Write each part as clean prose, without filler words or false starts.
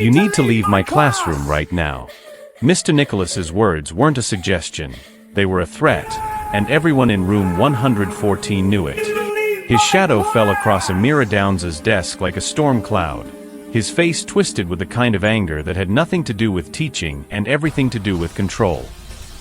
You need to leave my classroom right now. Mr. Nicholas's words weren't a suggestion, they were a threat, and everyone in room 114 knew it. His shadow fell across Amira Downs' desk like a storm cloud, his face twisted with the kind of anger that had nothing to do with teaching and everything to do with control.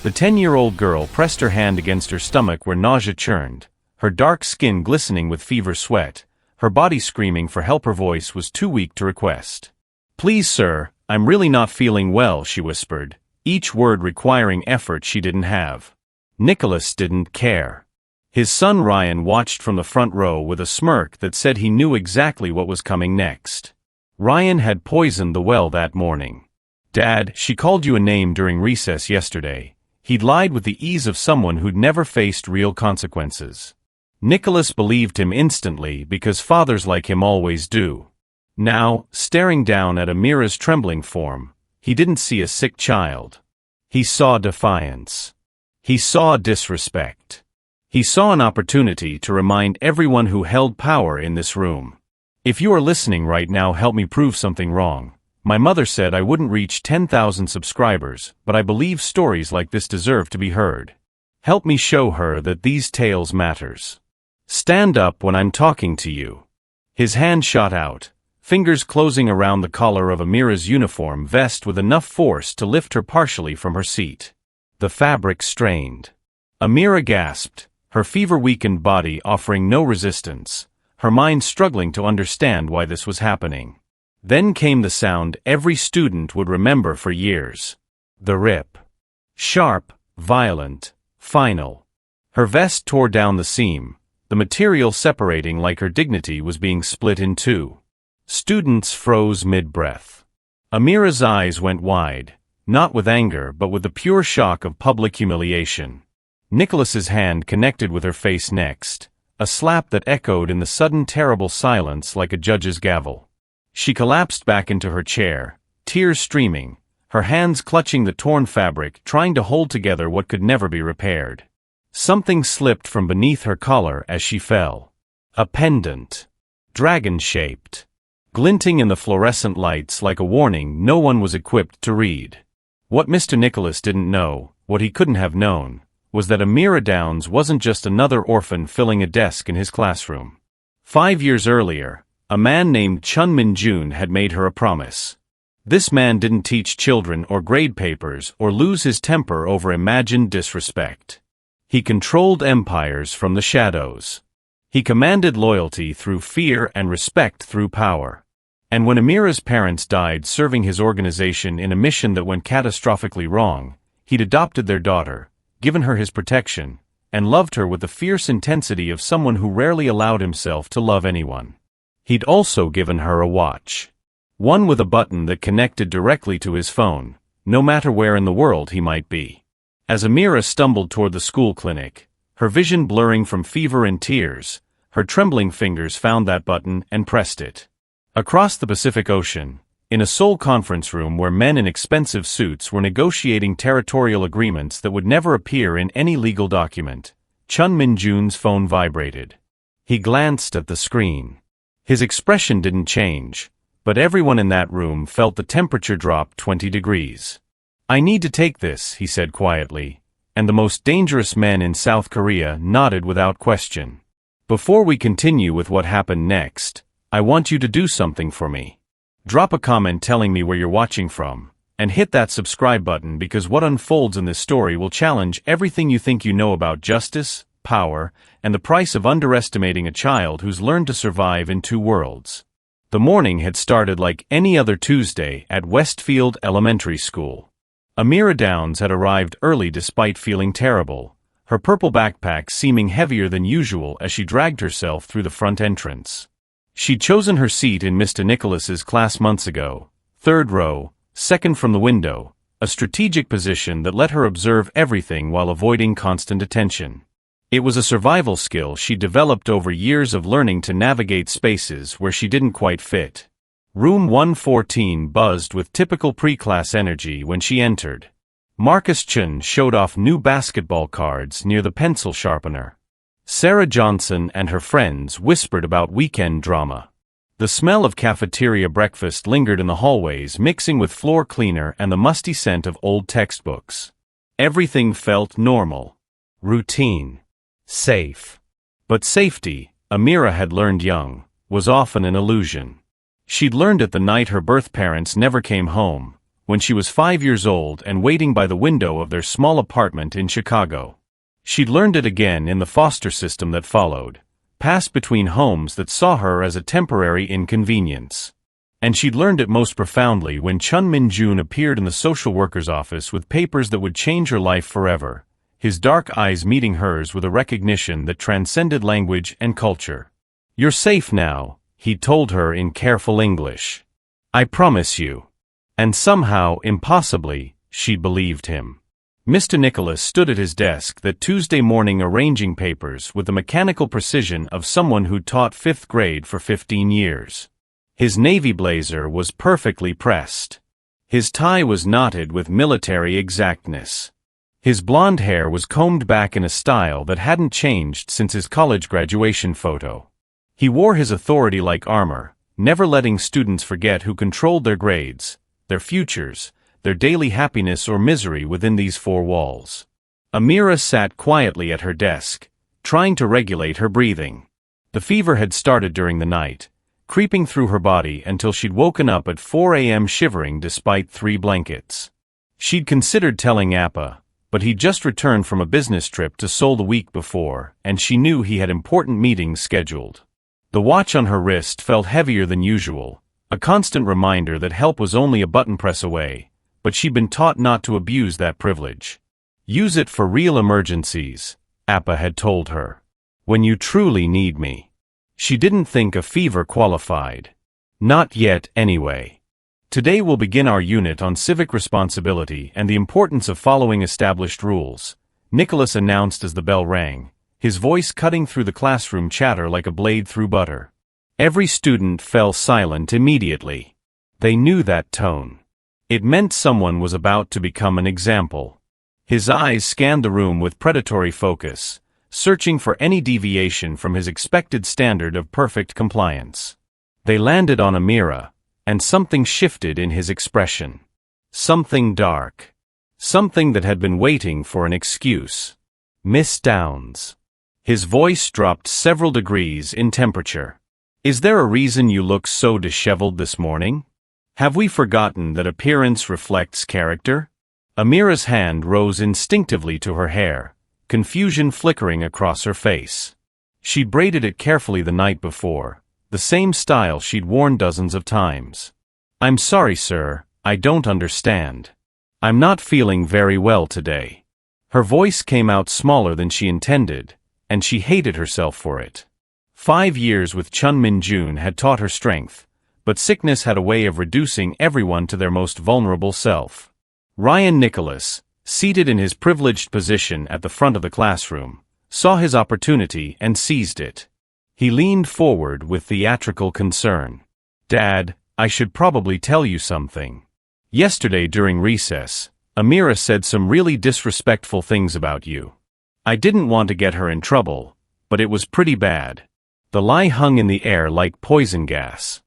The 10-year-old girl pressed her hand against her stomach where nausea churned, her dark skin glistening with fever sweat, her body screaming for help. Her voice was too weak to request. "Please, sir, I'm really not feeling well," she whispered, each word requiring effort she didn't have. Nicholas didn't care. His son Ryan watched from the front row with a smirk that said he knew exactly what was coming next. Ryan had poisoned the well that morning. "Dad, she called you a name during recess yesterday." He'd lied with the ease of someone who'd never faced real consequences. Nicholas believed him instantly because fathers like him always do. Now, staring down at Amira's trembling form, he didn't see a sick child. He saw defiance. He saw disrespect. He saw an opportunity to remind everyone who held power in this room. "If you are listening right now, help me prove something wrong. My mother said I wouldn't reach 10,000 subscribers, but I believe stories like this deserve to be heard. Help me show her that these tales matters. Stand up when I'm talking to you." His hand shot out, fingers closing around the collar of Amira's uniform vest with enough force to lift her partially from her seat. The fabric strained. Amira gasped, her fever-weakened body offering no resistance, her mind struggling to understand why this was happening. Then came the sound every student would remember for years. The rip. Sharp, violent, final. Her vest tore down the seam, the material separating like her dignity was being split in two. Students froze mid-breath. Amira's eyes went wide, not with anger but with the pure shock of public humiliation. Nicholas's hand connected with her face next, a slap that echoed in the sudden terrible silence like a judge's gavel. She collapsed back into her chair, tears streaming, her hands clutching the torn fabric, trying to hold together what could never be repaired. Something slipped from beneath her collar as she fell. A pendant. Dragon-shaped. Glinting in the fluorescent lights like a warning no one was equipped to read. What Mr. Nicholas didn't know, what he couldn't have known, was that Amira Downs wasn't just another orphan filling a desk in his classroom. 5 years earlier, a man named Chun Min-Jun had made her a promise. This man didn't teach children or grade papers or lose his temper over imagined disrespect. He controlled empires from the shadows. He commanded loyalty through fear and respect through power. And when Amira's parents died serving his organization in a mission that went catastrophically wrong, he'd adopted their daughter, given her his protection, and loved her with the fierce intensity of someone who rarely allowed himself to love anyone. He'd also given her a watch. One with a button that connected directly to his phone, no matter where in the world he might be. As Amira stumbled toward the school clinic, her vision blurring from fever and tears, her trembling fingers found that button and pressed it. Across the Pacific Ocean, in a Seoul conference room where men in expensive suits were negotiating territorial agreements that would never appear in any legal document, Chun Min-Jun's phone vibrated. He glanced at the screen. His expression didn't change, but everyone in that room felt the temperature drop 20 degrees. "I need to take this," he said quietly, and the most dangerous men in South Korea nodded without question. "Before we continue with what happened next, I want you to do something for me. Drop a comment telling me where you're watching from, and hit that subscribe button because what unfolds in this story will challenge everything you think you know about justice, power, and the price of underestimating a child who's learned to survive in two worlds." The morning had started like any other Tuesday at Westfield Elementary School. Amira Downs had arrived early despite feeling terrible, her purple backpack seeming heavier than usual as she dragged herself through the front entrance. She'd chosen her seat in Mr. Nicholas's class months ago, third row, second from the window, a strategic position that let her observe everything while avoiding constant attention. It was a survival skill she developed over years of learning to navigate spaces where she didn't quite fit. Room 114 buzzed with typical pre-class energy when she entered. Marcus Chun showed off new basketball cards near the pencil sharpener. Sarah Johnson and her friends whispered about weekend drama. The smell of cafeteria breakfast lingered in the hallways, mixing with floor cleaner and the musty scent of old textbooks. Everything felt normal, routine, safe. But safety, Amira had learned young, was often an illusion. She'd learned it the night her birth parents never came home, when she was 5 years old and waiting by the window of their small apartment in Chicago. She'd learned it again in the foster system that followed, passed between homes that saw her as a temporary inconvenience. And she'd learned it most profoundly when Chun Min-Jun appeared in the social worker's office with papers that would change her life forever, his dark eyes meeting hers with a recognition that transcended language and culture. "You're safe now," he told her in careful English. "I promise you." And somehow, impossibly, she believed him. Mr. Nicholas stood at his desk that Tuesday morning arranging papers with the mechanical precision of someone who'd taught 5th grade for 15 years. His navy blazer was perfectly pressed. His tie was knotted with military exactness. His blonde hair was combed back in a style that hadn't changed since his college graduation photo. He wore his authority like armor, never letting students forget who controlled their grades, their futures, their daily happiness or misery within these four walls. Amira sat quietly at her desk, trying to regulate her breathing. The fever had started during the night, creeping through her body until she'd woken up at 4 a.m. shivering despite 3 blankets. She'd considered telling Appa, but he'd just returned from a business trip to Seoul the week before, and she knew he had important meetings scheduled. The watch on her wrist felt heavier than usual, a constant reminder that help was only a button press away. But she'd been taught not to abuse that privilege. "Use it for real emergencies," Appa had told her. "When you truly need me." She didn't think a fever qualified. Not yet, anyway. "Today we'll begin our unit on civic responsibility and the importance of following established rules," Nicholas announced as the bell rang, his voice cutting through the classroom chatter like a blade through butter. Every student fell silent immediately. They knew that tone. It meant someone was about to become an example. His eyes scanned the room with predatory focus, searching for any deviation from his expected standard of perfect compliance. They landed on Amira, and something shifted in his expression. Something dark. Something that had been waiting for an excuse. "Miss Downs." His voice dropped several degrees in temperature. "Is there a reason you look so disheveled this morning? Have we forgotten that appearance reflects character?" Amira's hand rose instinctively to her hair, confusion flickering across her face. She'd braided it carefully the night before, the same style she'd worn dozens of times. "I'm sorry, sir, I don't understand. I'm not feeling very well today." Her voice came out smaller than she intended, and she hated herself for it. 5 years with Chun Min-Jun had taught her strength, but sickness had a way of reducing everyone to their most vulnerable self. Ryan Nicholas, seated in his privileged position at the front of the classroom, saw his opportunity and seized it. He leaned forward with theatrical concern. "Dad, I should probably tell you something. Yesterday during recess, Amira said some really disrespectful things about you. I didn't want to get her in trouble, but it was pretty bad." The lie hung in the air like poison gas.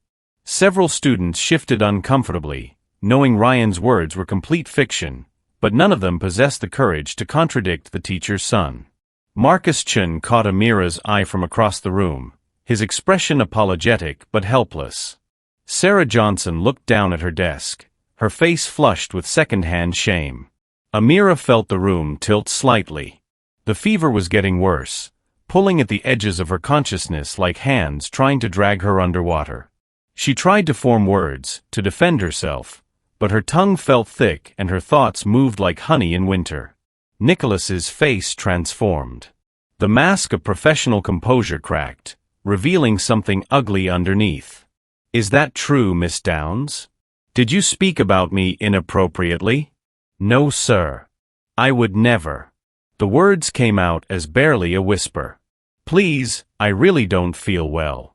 Several students shifted uncomfortably, knowing Ryan's words were complete fiction, but none of them possessed the courage to contradict the teacher's son. Marcus Chun caught Amira's eye from across the room, his expression apologetic but helpless. Sarah Johnson looked down at her desk, her face flushed with second-hand shame. Amira felt the room tilt slightly. The fever was getting worse, pulling at the edges of her consciousness like hands trying to drag her underwater. She tried to form words, to defend herself, but her tongue felt thick and her thoughts moved like honey in winter. Nicholas's face transformed. The mask of professional composure cracked, revealing something ugly underneath. "Is that true, Miss Downs? Did you speak about me inappropriately?" "No, sir. I would never." The words came out as barely a whisper. "Please, I really don't feel well.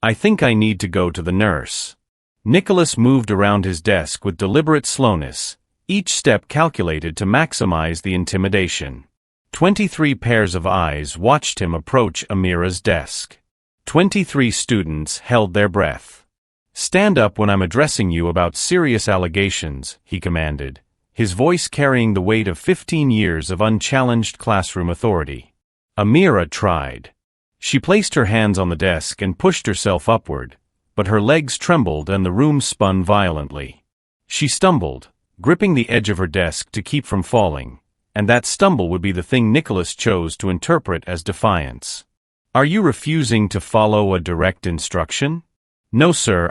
I think I need to go to the nurse." Nicholas moved around his desk with deliberate slowness, each step calculated to maximize the intimidation. 23 pairs of eyes watched him approach Amira's desk. 23 students held their breath. "Stand up when I'm addressing you about serious allegations," he commanded, his voice carrying the weight of 15 years of unchallenged classroom authority. Amira tried. She placed her hands on the desk and pushed herself upward, but her legs trembled and the room spun violently. She stumbled, gripping the edge of her desk to keep from falling, and that stumble would be the thing Nicholas chose to interpret as defiance. "Are you refusing to follow a direct instruction?" "No, sir,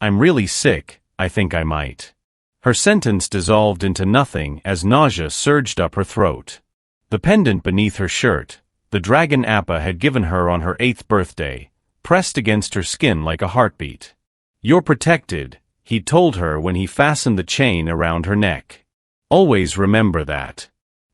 I'm really sick, I think I might." Her sentence dissolved into nothing as nausea surged up her throat. The pendant beneath her shirt, the dragon Appa had given her on her 8th birthday, pressed against her skin like a heartbeat. "You're protected," he told her when he fastened the chain around her neck. "Always remember that."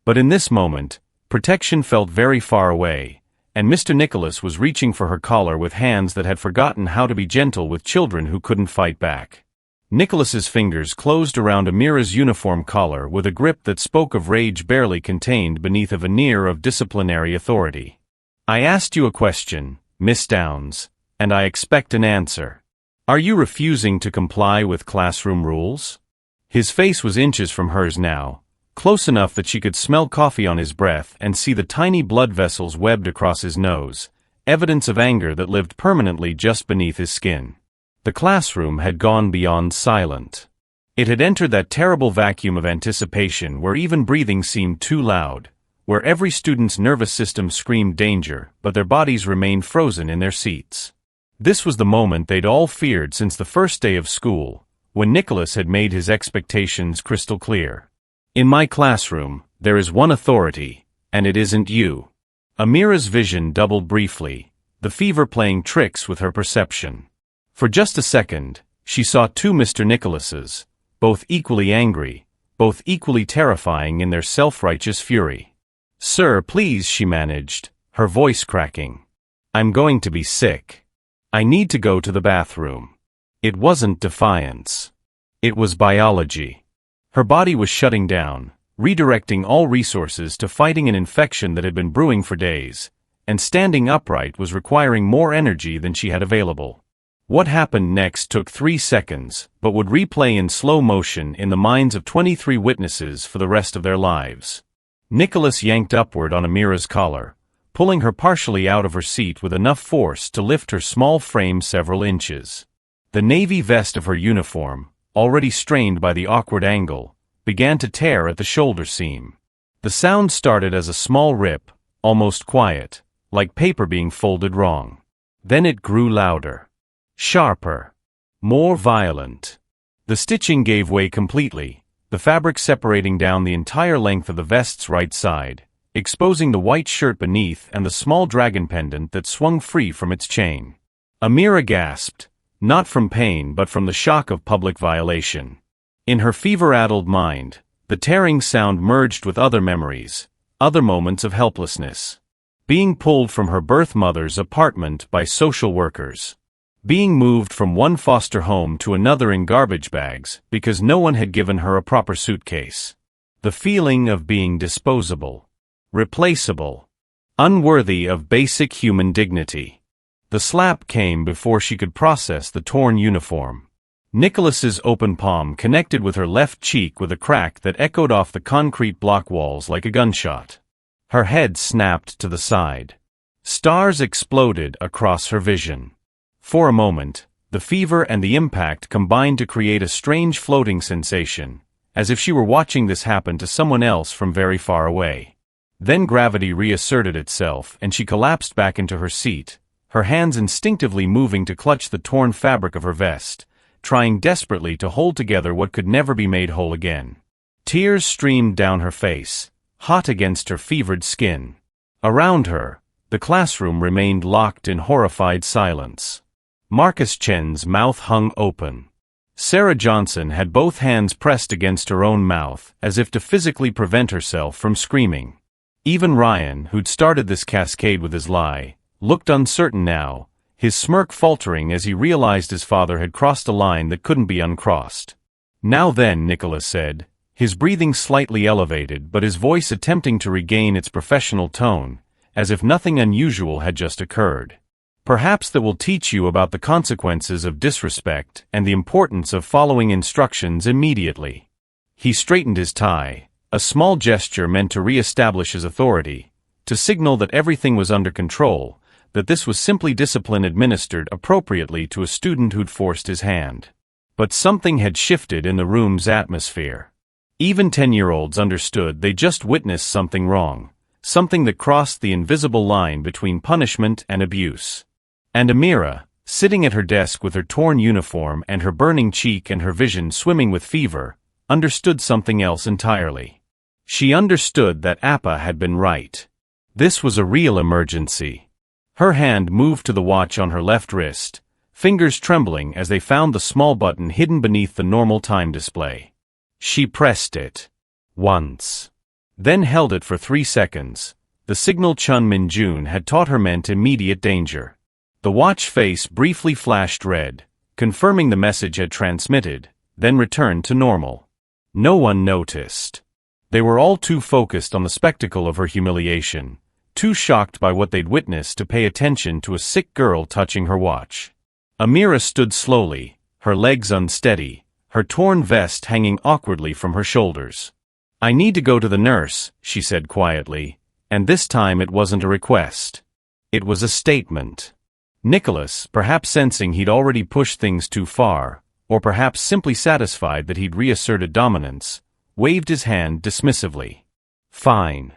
But in this moment, protection felt very far away, and Mr. Nicholas was reaching for her collar with hands that had forgotten how to be gentle with children who couldn't fight back. Nicholas's fingers closed around Amira's uniform collar with a grip that spoke of rage barely contained beneath a veneer of disciplinary authority. "I asked you a question, Miss Downs, and I expect an answer. Are you refusing to comply with classroom rules?" His face was inches from hers now, close enough that she could smell coffee on his breath and see the tiny blood vessels webbed across his nose, evidence of anger that lived permanently just beneath his skin. The classroom had gone beyond silent. It had entered that terrible vacuum of anticipation where even breathing seemed too loud, where every student's nervous system screamed danger, but their bodies remained frozen in their seats. This was the moment they'd all feared since the first day of school, when Nicholas had made his expectations crystal clear. "In my classroom, there is one authority, and it isn't you." Amira's vision doubled briefly, the fever playing tricks with her perception. For just a second, she saw two Mr. Nicholases, both equally angry, both equally terrifying in their self-righteous fury. "Sir, please," she managed, her voice cracking. "I'm going to be sick. I need to go to the bathroom." It wasn't defiance. It was biology. Her body was shutting down, redirecting all resources to fighting an infection that had been brewing for days, and standing upright was requiring more energy than she had available. What happened next took 3 seconds, but would replay in slow motion in the minds of 23 witnesses for the rest of their lives. Nicholas yanked upward on Amira's collar, pulling her partially out of her seat with enough force to lift her small frame several inches. The navy vest of her uniform, already strained by the awkward angle, began to tear at the shoulder seam. The sound started as a small rip, almost quiet, like paper being folded wrong. Then it grew louder, sharper, more violent. The stitching gave way completely, the fabric separating down the entire length of the vest's right side, exposing the white shirt beneath and the small dragon pendant that swung free from its chain. Amira gasped, not from pain but from the shock of public violation. In her fever-addled mind, the tearing sound merged with other memories, other moments of helplessness. Being pulled from her birth mother's apartment by social workers. Being moved from one foster home to another in garbage bags because no one had given her a proper suitcase. The feeling of being disposable, replaceable, unworthy of basic human dignity. The slap came before she could process the torn uniform. Nicholas's open palm connected with her left cheek with a crack that echoed off the concrete block walls like a gunshot. Her head snapped to the side. Stars exploded across her vision. For a moment, the fever and the impact combined to create a strange floating sensation, as if she were watching this happen to someone else from very far away. Then gravity reasserted itself and she collapsed back into her seat, her hands instinctively moving to clutch the torn fabric of her vest, trying desperately to hold together what could never be made whole again. Tears streamed down her face, hot against her fevered skin. Around her, the classroom remained locked in horrified silence. Marcus Chen's mouth hung open. Sarah Johnson had both hands pressed against her own mouth, as if to physically prevent herself from screaming. Even Ryan, who'd started this cascade with his lie, looked uncertain now, his smirk faltering as he realized his father had crossed a line that couldn't be uncrossed. "Now then," Nicholas said, his breathing slightly elevated but his voice attempting to regain its professional tone, as if nothing unusual had just occurred. Perhaps that will teach you about the consequences of disrespect and the importance of following instructions immediately. He straightened his tie, a small gesture meant to re-establish his authority, to signal that everything was under control, that this was simply discipline administered appropriately to a student who'd forced his hand. But something had shifted in the room's atmosphere. Even 10-year-olds understood they just witnessed something wrong, something that crossed the invisible line between punishment and abuse. And Amira, sitting at her desk with her torn uniform and her burning cheek and her vision swimming with fever, understood something else entirely. She understood that Appa had been right. This was a real emergency. Her hand moved to the watch on her left wrist, fingers trembling as they found the small button hidden beneath the normal time display. She pressed it. Once. Then held it for 3 seconds. The signal Chun Min-Jun had taught her meant immediate danger. The watch face briefly flashed red, confirming the message had transmitted, then returned to normal. No one noticed. They were all too focused on the spectacle of her humiliation, too shocked by what they'd witnessed to pay attention to a sick girl touching her watch. Amira stood slowly, her legs unsteady, her torn vest hanging awkwardly from her shoulders. "I need to go to the nurse," she said quietly, and this time it wasn't a request. It was a statement. Nicholas, perhaps sensing he'd already pushed things too far, or perhaps simply satisfied that he'd reasserted dominance, waved his hand dismissively. "Fine.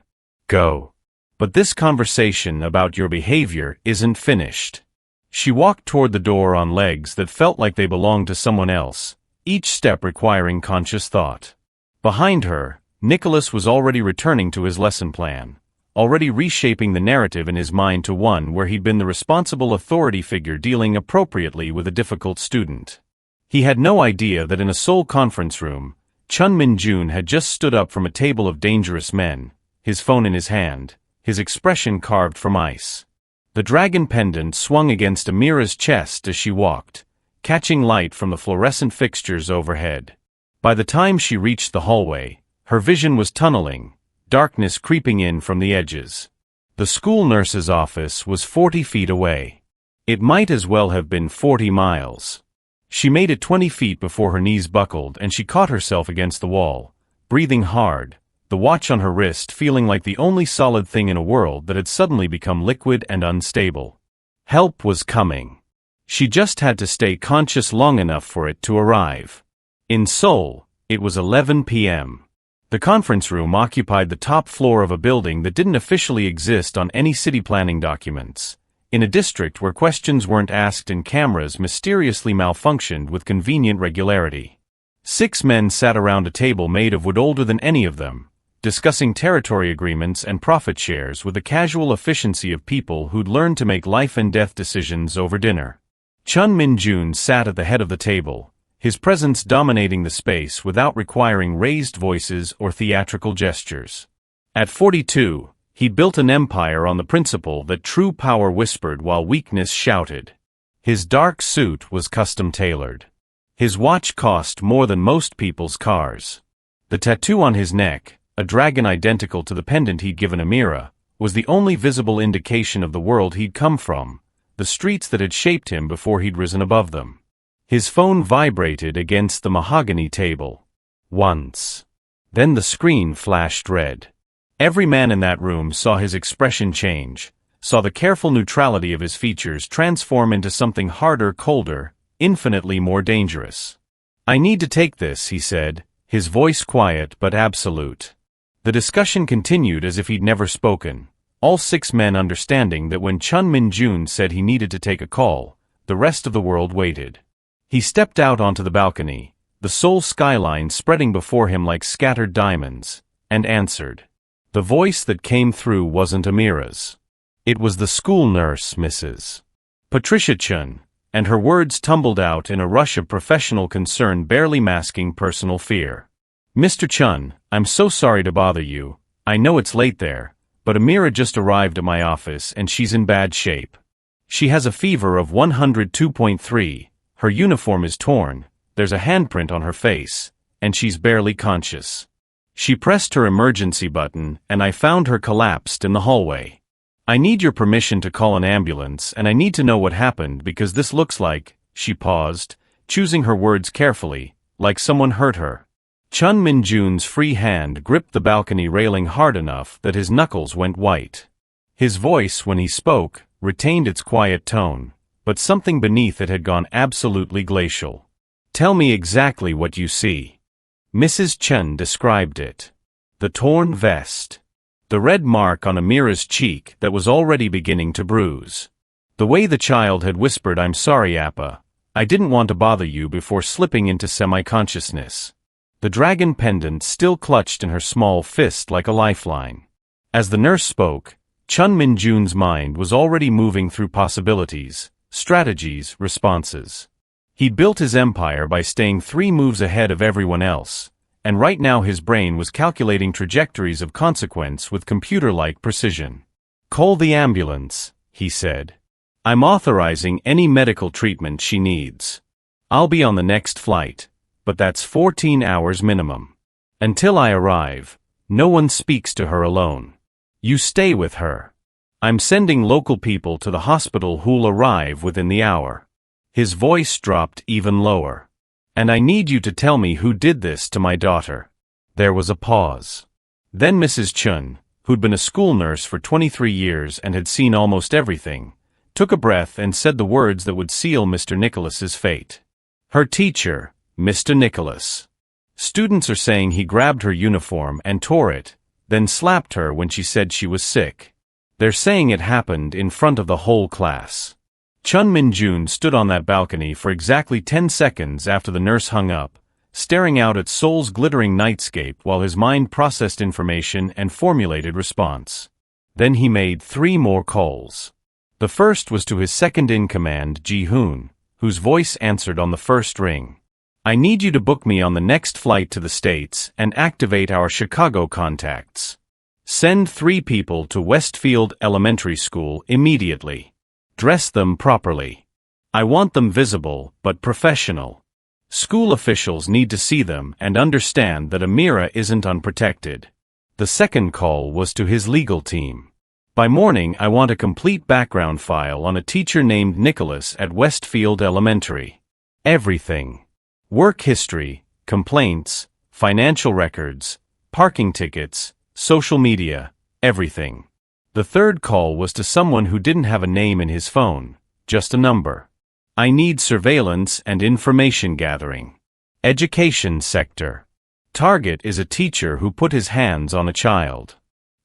Go. But this conversation about your behavior isn't finished." She walked toward the door on legs that felt like they belonged to someone else, each step requiring conscious thought. Behind her, Nicholas was already returning to his lesson plan, already reshaping the narrative in his mind to one where he'd been the responsible authority figure dealing appropriately with a difficult student. He had no idea that in a Seoul conference room, Chun Min-Jun had just stood up from a table of dangerous men, his phone in his hand, his expression carved from ice. The dragon pendant swung against Amira's chest as she walked, catching light from the fluorescent fixtures overhead. By the time she reached the hallway, her vision was tunneling, darkness creeping in from the edges. The school nurse's office was 40 feet away. It might as well have been 40 miles. She made it 20 feet before her knees buckled and she caught herself against the wall, breathing hard, the watch on her wrist feeling like the only solid thing in a world that had suddenly become liquid and unstable. Help was coming. She just had to stay conscious long enough for it to arrive. In Seoul, it was 11 p.m. The conference room occupied the top floor of a building that didn't officially exist on any city planning documents, in a district where questions weren't asked and cameras mysteriously malfunctioned with convenient regularity. 6 men sat around a table made of wood older than any of them, discussing territory agreements and profit shares with the casual efficiency of people who'd learned to make life-and-death decisions over dinner. Chun Min-Jun sat at the head of the table, his presence dominating the space without requiring raised voices or theatrical gestures. At 42, he'd built an empire on the principle that true power whispered while weakness shouted. His dark suit was custom-tailored. His watch cost more than most people's cars. The tattoo on his neck, a dragon identical to the pendant he'd given Amira, was the only visible indication of the world he'd come from, the streets that had shaped him before he'd risen above them. His phone vibrated against the mahogany table. Once. Then the screen flashed red. Every man in that room saw his expression change, saw the careful neutrality of his features transform into something harder, colder, infinitely more dangerous. "I need to take this," he said, his voice quiet but absolute. The discussion continued as if he'd never spoken, all 6 men understanding that when Chun Min-Jun said he needed to take a call, the rest of the world waited. He stepped out onto the balcony, the Seoul skyline spreading before him like scattered diamonds, and answered. The voice that came through wasn't Amira's. It was the school nurse, Mrs. Patricia Chun, and her words tumbled out in a rush of professional concern barely masking personal fear. "Mr. Chun, I'm so sorry to bother you. I know it's late there, but Amira just arrived at my office and she's in bad shape. She has a fever of 102.3, her uniform is torn, there's a handprint on her face, and she's barely conscious. She pressed her emergency button and I found her collapsed in the hallway. I need your permission to call an ambulance, and I need to know what happened because this looks like," she paused, choosing her words carefully, "like someone hurt her." Chun Min-Jun's free hand gripped the balcony railing hard enough that his knuckles went white. His voice, when he spoke, retained its quiet tone, but something beneath it had gone absolutely glacial. "Tell me exactly what you see." Mrs. Chun described it. The torn vest. The red mark on Amira's cheek that was already beginning to bruise. The way the child had whispered, "I'm sorry, Appa. I didn't want to bother you," before slipping into semi-consciousness. The dragon pendant still clutched in her small fist like a lifeline. As the nurse spoke, Chun Min-Jun's mind was already moving through possibilities, strategies, responses. He'd built his empire by staying 3 moves ahead of everyone else, and right now his brain was calculating trajectories of consequence with computer-like precision. "Call the ambulance," he said. "I'm authorizing any medical treatment she needs. I'll be on the next flight, but that's 14 hours minimum. Until I arrive, no one speaks to her alone. You stay with her. I'm sending local people to the hospital who'll arrive within the hour." His voice dropped even lower. "And I need you to tell me who did this to my daughter." There was a pause. Then Mrs. Chun, who'd been a school nurse for 23 years and had seen almost everything, took a breath and said the words that would seal Mr. Nicholas's fate. "Her teacher, Mr. Nicholas. Students are saying he grabbed her uniform and tore it, then slapped her when she said she was sick. They're saying it happened in front of the whole class." Chun Min-Jun stood on that balcony for exactly 10 seconds after the nurse hung up, staring out at Seoul's glittering nightscape while his mind processed information and formulated response. Then he made 3 more calls. The first was to his second-in-command, Ji-hoon, whose voice answered on the first ring. "I need you to book me on the next flight to the States and activate our Chicago contacts. Send 3 people to Westfield Elementary School immediately. Dress them properly. I want them visible, but professional. School officials need to see them and understand that Amira isn't unprotected." The second call was to his legal team. "By morning, I want a complete background file on a teacher named Nicholas at Westfield Elementary. Everything. Work history, complaints, financial records, parking tickets, social media, everything." The third call was to someone who didn't have a name in his phone, just a number. "I need surveillance and information gathering. Education sector. Target is a teacher who put his hands on a child.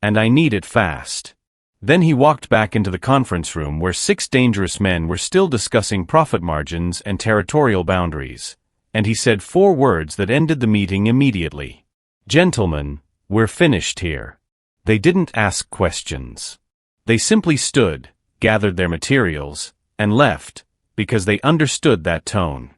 And I need it fast." Then he walked back into the conference room where 6 dangerous men were still discussing profit margins and territorial boundaries, and he said 4 words that ended the meeting immediately. "Gentlemen, we're finished here." They didn't ask questions. They simply stood, gathered their materials, and left, because they understood that tone.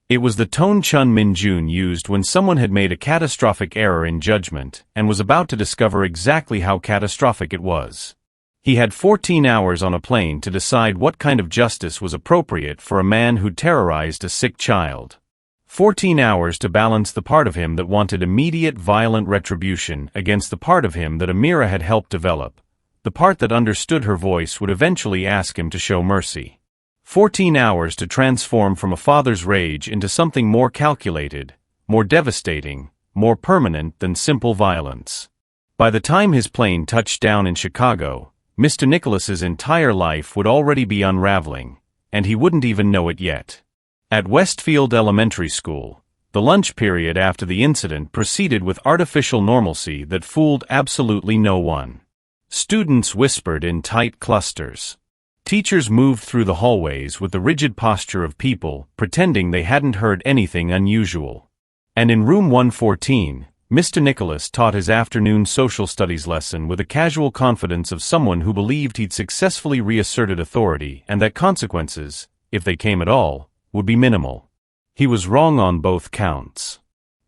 It was the tone Chun Min-Jun used when someone had made a catastrophic error in judgment and was about to discover exactly how catastrophic it was. He had 14 hours on a plane to decide what kind of justice was appropriate for a man who terrorized a sick child. 14 hours to balance the part of him that wanted immediate violent retribution against the part of him that Amira had helped develop, the part that understood her voice would eventually ask him to show mercy. 14 hours to transform from a father's rage into something more calculated, more devastating, more permanent than simple violence. By the time his plane touched down in Chicago, Mr. Nicholas's entire life would already be unraveling, and he wouldn't even know it yet. At Westfield Elementary School, the lunch period after the incident proceeded with artificial normalcy that fooled absolutely no one. Students whispered in tight clusters. Teachers moved through the hallways with the rigid posture of people pretending they hadn't heard anything unusual. And in room 114, Mr. Nicholas taught his afternoon social studies lesson with the casual confidence of someone who believed he'd successfully reasserted authority and that consequences, if they came at all, would be minimal. He was wrong on both counts.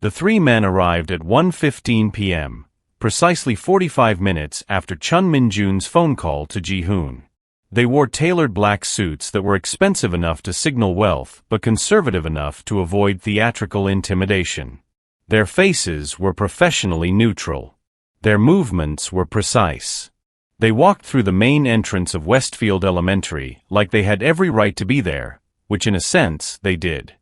The 3 men arrived at 1:15 p.m., precisely 45 minutes after Chun Min-Jun's phone call to Ji-hoon. They wore tailored black suits that were expensive enough to signal wealth but conservative enough to avoid theatrical intimidation. Their faces were professionally neutral. Their movements were precise. They walked through the main entrance of Westfield Elementary like they had every right to be there, which in a sense they did.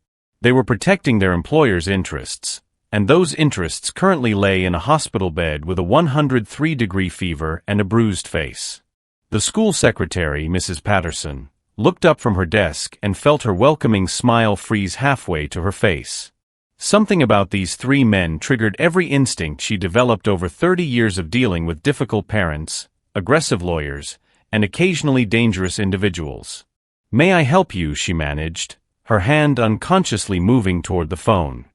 They were protecting their employer's interests, and those interests currently lay in a hospital bed with a 103-degree fever and a bruised face. The school secretary, Mrs. Patterson, looked up from her desk and felt her welcoming smile freeze halfway to her face. Something about these three men triggered every instinct she developed over 30 years of dealing with difficult parents, aggressive lawyers, and occasionally dangerous individuals. "May I help you?" she managed, her hand unconsciously moving toward the phone.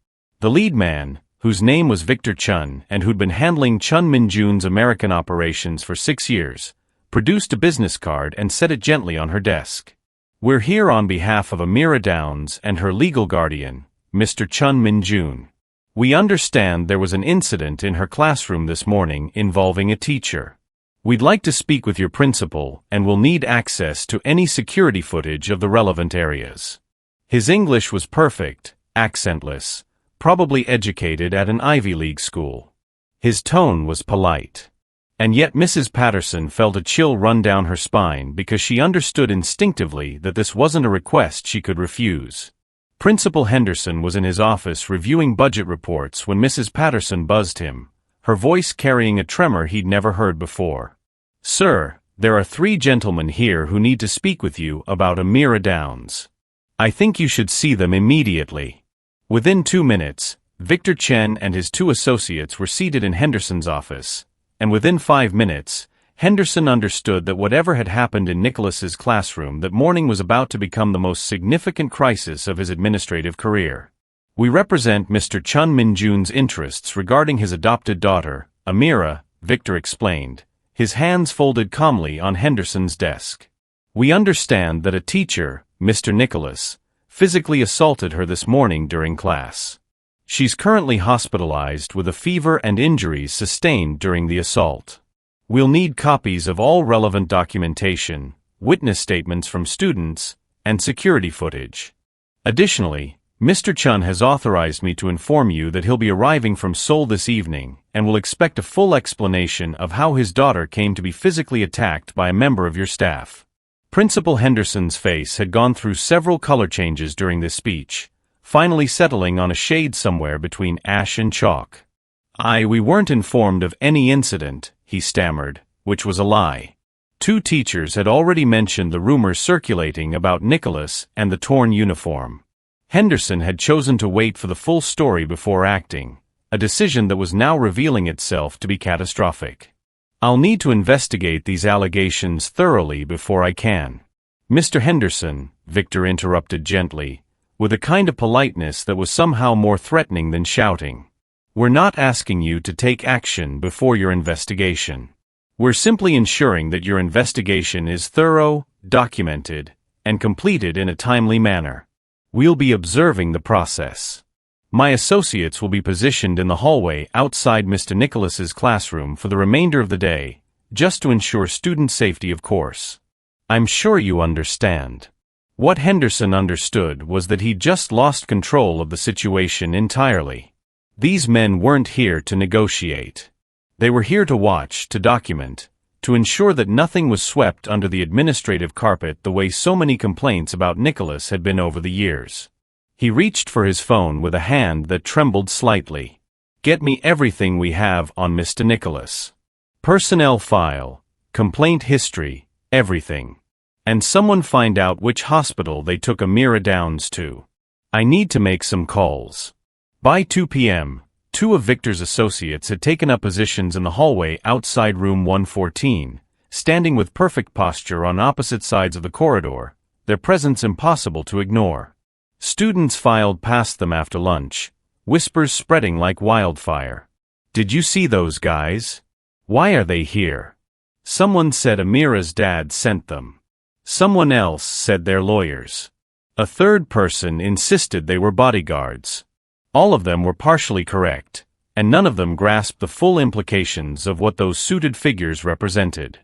The lead man, whose name was Victor Chun and who'd been handling Chun Min-Jun's American operations for 6 years, produced a business card and set it gently on her desk. "We're here on behalf of Amira Downs and her legal guardian, Mr. Chun Min-Jun. We understand there was an incident in her classroom this morning involving a teacher. We'd like to speak with your principal and will need access to any security footage of the relevant areas." His English was perfect, accentless, probably educated at an Ivy League school. His tone was polite. And yet Mrs. Patterson felt a chill run down her spine because she understood instinctively that this wasn't a request she could refuse. Principal Henderson was in his office reviewing budget reports when Mrs. Patterson buzzed him, her voice carrying a tremor he'd never heard before. "Sir, there are 3 gentlemen here who need to speak with you about Amira Downs. I think you should see them immediately." Within 2 minutes, Victor Chen and his 2 associates were seated in Henderson's office, and within 5 minutes, Henderson understood that whatever had happened in Nicholas's classroom that morning was about to become the most significant crisis of his administrative career. "We represent Mr. Chun Min-Jun's interests regarding his adopted daughter, Amira," Victor explained, his hands folded calmly on Henderson's desk. "We understand that a teacher, Mr. Nicholas, physically assaulted her this morning during class. She's currently hospitalized with a fever and injuries sustained during the assault. We'll need copies of all relevant documentation, witness statements from students, and security footage. Additionally, Mr. Chun has authorized me to inform you that he'll be arriving from Seoul this evening and will expect a full explanation of how his daughter came to be physically attacked by a member of your staff." Principal Henderson's face had gone through several color changes during this speech, finally settling on a shade somewhere between ash and chalk. We weren't informed of any incident," he stammered, which was a lie. 2 teachers had already mentioned the rumors circulating about Nicholas and the torn uniform. Henderson had chosen to wait for the full story before acting, a decision that was now revealing itself to be catastrophic. "I'll need to investigate these allegations thoroughly before I can." "Mr. Henderson," Victor interrupted gently, with a kind of politeness that was somehow more threatening than shouting. "We're not asking you to take action before your investigation. We're simply ensuring that your investigation is thorough, documented, and completed in a timely manner. We'll be observing the process. My associates will be positioned in the hallway outside Mr. Nicholas's classroom for the remainder of the day, just to ensure student safety, of course. I'm sure you understand." What Henderson understood was that he'd just lost control of the situation entirely. These men weren't here to negotiate. They were here to watch, to document, to ensure that nothing was swept under the administrative carpet the way so many complaints about Nicholas had been over the years. He reached for his phone with a hand that trembled slightly. "Get me everything we have on Mr. Nicholas. Personnel file, complaint history, everything. And someone find out which hospital they took Amira Downs to. I need to make some calls." By 2 p.m., 2 of Victor's associates had taken up positions in the hallway outside room 114, standing with perfect posture on opposite sides of the corridor, their presence impossible to ignore. Students filed past them after lunch, whispers spreading like wildfire. "Did you see those guys? Why are they here?" Someone said Amira's dad sent them. Someone else said their lawyers. A third person insisted they were bodyguards. All of them were partially correct, and none of them grasped the full implications of what those suited figures represented.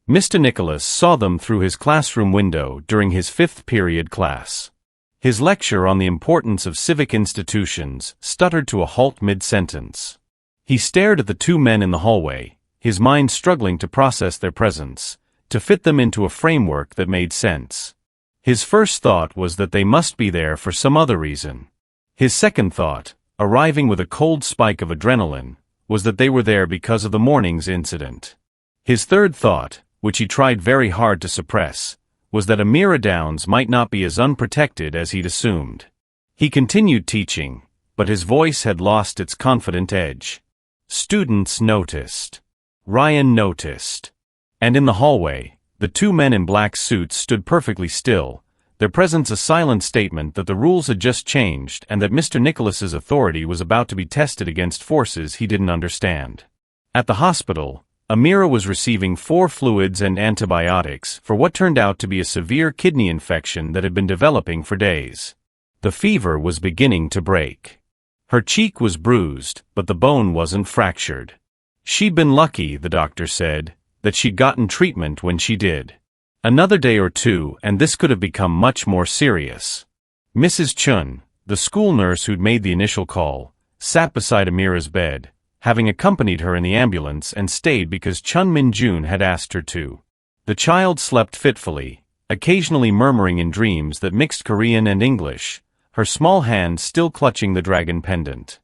Mr. Nicholas saw them through his classroom window during his 5th period class. His lecture on the importance of civic institutions stuttered to a halt mid-sentence. He stared at the 2 men in the hallway, his mind struggling to process their presence, to fit them into a framework that made sense. His first thought was that they must be there for some other reason. His second thought, arriving with a cold spike of adrenaline, was that they were there because of the morning's incident. His third thought, which he tried very hard to suppress, was that Amira Downs might not be as unprotected as he'd assumed. He continued teaching, but his voice had lost its confident edge. Students noticed. Ryan noticed. And in the hallway, the two men in black suits stood perfectly still, their presence a silent statement that the rules had just changed and that Mr. Nicholas's authority was about to be tested against forces he didn't understand. At the hospital, Amira was receiving 4 fluids and antibiotics for what turned out to be a severe kidney infection that had been developing for days. The fever was beginning to break. Her cheek was bruised, but the bone wasn't fractured. She'd been lucky, the doctor said, that she'd gotten treatment when she did. Another day or two and this could have become much more serious. Mrs. Chun, the school nurse who'd made the initial call, sat beside Amira's bed, having accompanied her in the ambulance and stayed because Chun Min-Jun had asked her to. The child slept fitfully, occasionally murmuring in dreams that mixed Korean and English, her small hand still clutching the dragon pendant.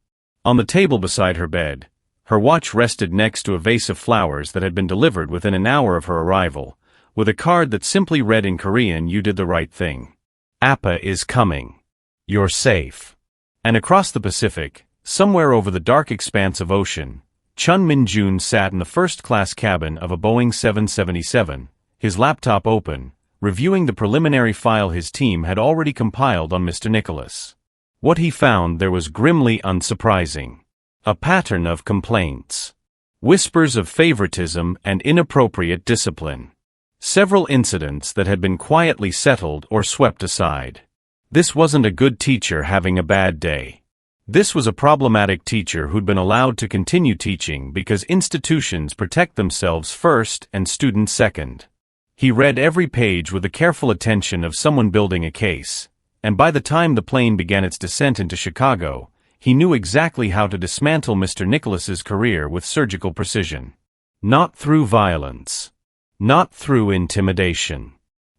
On the table beside her bed, her watch rested next to a vase of flowers that had been delivered within an hour of her arrival, with a card that simply read in Korean, "You did the right thing. Appa is coming. You're safe." And across the Pacific, somewhere over the dark expanse of ocean, Chun Min-Jun sat in the first-class cabin of a Boeing 777, his laptop open, reviewing the preliminary file his team had already compiled on Mr. Nicholas. What he found there was grimly unsurprising. A pattern of complaints. Whispers of favoritism and inappropriate discipline. Several incidents that had been quietly settled or swept aside. This wasn't a good teacher having a bad day. This was a problematic teacher who'd been allowed to continue teaching because institutions protect themselves first and students second. He read every page with the careful attention of someone building a case, and by the time the plane began its descent into Chicago, he knew exactly how to dismantle Mr. Nicholas's career with surgical precision. Not through violence. Not through intimidation.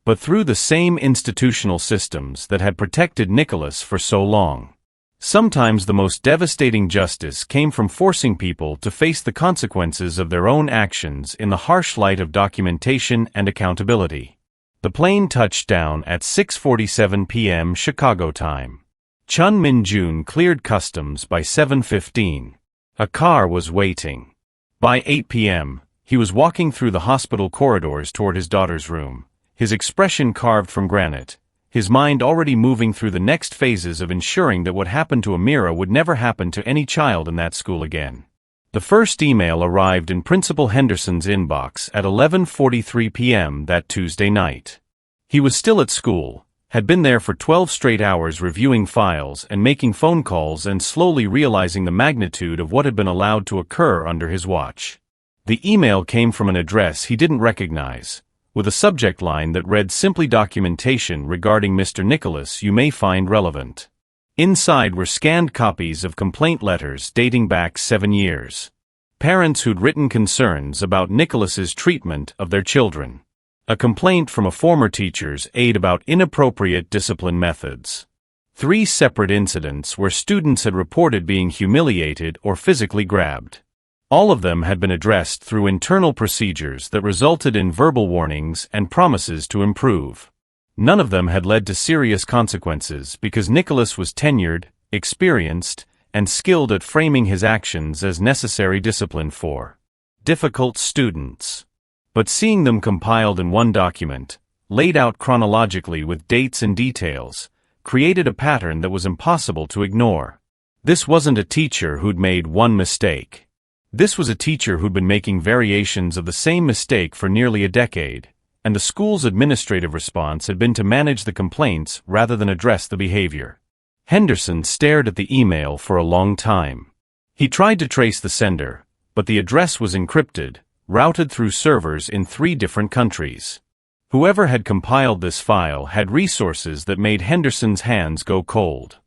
But through the same institutional systems that had protected Nicholas for so long. Sometimes the most devastating justice came from forcing people to face the consequences of their own actions in the harsh light of documentation and accountability. The plane touched down at 6:47 p.m. Chicago time. Chun Min-Jun cleared customs by 7:15. A car was waiting. By 8 p.m., he was walking through the hospital corridors toward his daughter's room, his expression carved from granite, his mind already moving through the next phases of ensuring that what happened to Amira would never happen to any child in that school again. The first email arrived in Principal Henderson's inbox at 11:43 p.m. that Tuesday night. He was still at school, had been there for 12 straight hours reviewing files and making phone calls and slowly realizing the magnitude of what had been allowed to occur under his watch. The email came from an address he didn't recognize, with a subject line that read simply "Documentation regarding Mr. Nicholas you may find relevant." Inside were scanned copies of complaint letters dating back 7 years. Parents who'd written concerns about Nicholas's treatment of their children. A complaint from a former teacher's aide about inappropriate discipline methods. 3 separate incidents where students had reported being humiliated or physically grabbed. All of them had been addressed through internal procedures that resulted in verbal warnings and promises to improve. None of them had led to serious consequences because Nicholas was tenured, experienced, and skilled at framing his actions as necessary discipline for difficult students. But seeing them compiled in one document, laid out chronologically with dates and details, created a pattern that was impossible to ignore. This wasn't a teacher who'd made one mistake. This was a teacher who'd been making variations of the same mistake for nearly a decade, and the school's administrative response had been to manage the complaints rather than address the behavior. Henderson stared at the email for a long time. He tried to trace the sender, but the address was encrypted, routed through servers in 3 different countries. Whoever had compiled this file had resources that made Henderson's hands go cold.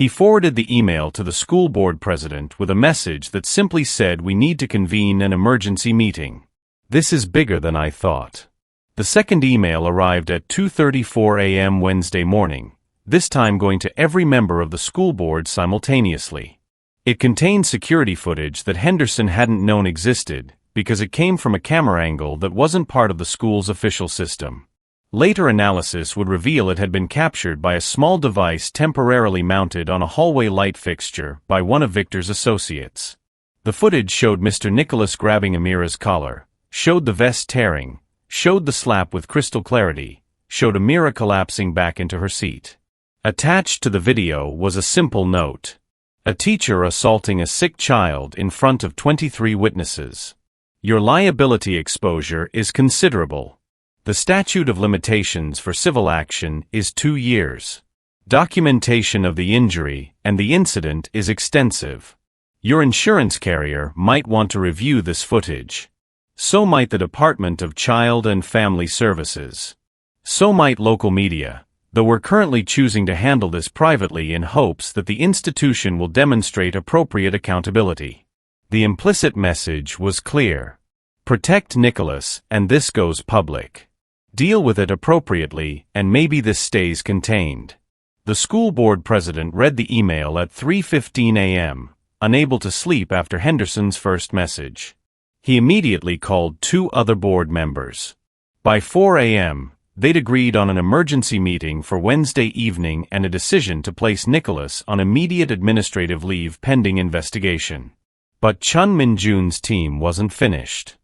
He forwarded the email to the school board president with a message that simply said, "We need to convene an emergency meeting. This is bigger than I thought." The second email arrived at 2:34 a.m. Wednesday morning, this time going to every member of the school board simultaneously. It contained security footage that Henderson hadn't known existed, because it came from a camera angle that wasn't part of the school's official system. Later analysis would reveal it had been captured by a small device temporarily mounted on a hallway light fixture by one of Victor's associates. The footage showed Mr. Nicholas grabbing Amira's collar, showed the vest tearing, showed the slap with crystal clarity, showed Amira collapsing back into her seat. Attached to the video was a simple note: "A teacher assaulting a sick child in front of 23 witnesses. Your liability exposure is considerable. The statute of limitations for civil action is 2 years. Documentation of the injury and the incident is extensive. Your insurance carrier might want to review this footage. So might the Department of Child and Family Services. So might local media, though we're currently choosing to handle this privately in hopes that the institution will demonstrate appropriate accountability." The implicit message was clear. Protect Nicholas, and this goes public. Deal with it appropriately, and maybe this stays contained. The school board president read the email at 3:15 a.m., unable to sleep after Henderson's first message. He immediately called 2 other board members. By 4 a.m., they'd agreed on an emergency meeting for Wednesday evening and a decision to place Nicholas on immediate administrative leave pending investigation. But Chun Min-Jun's team wasn't finished.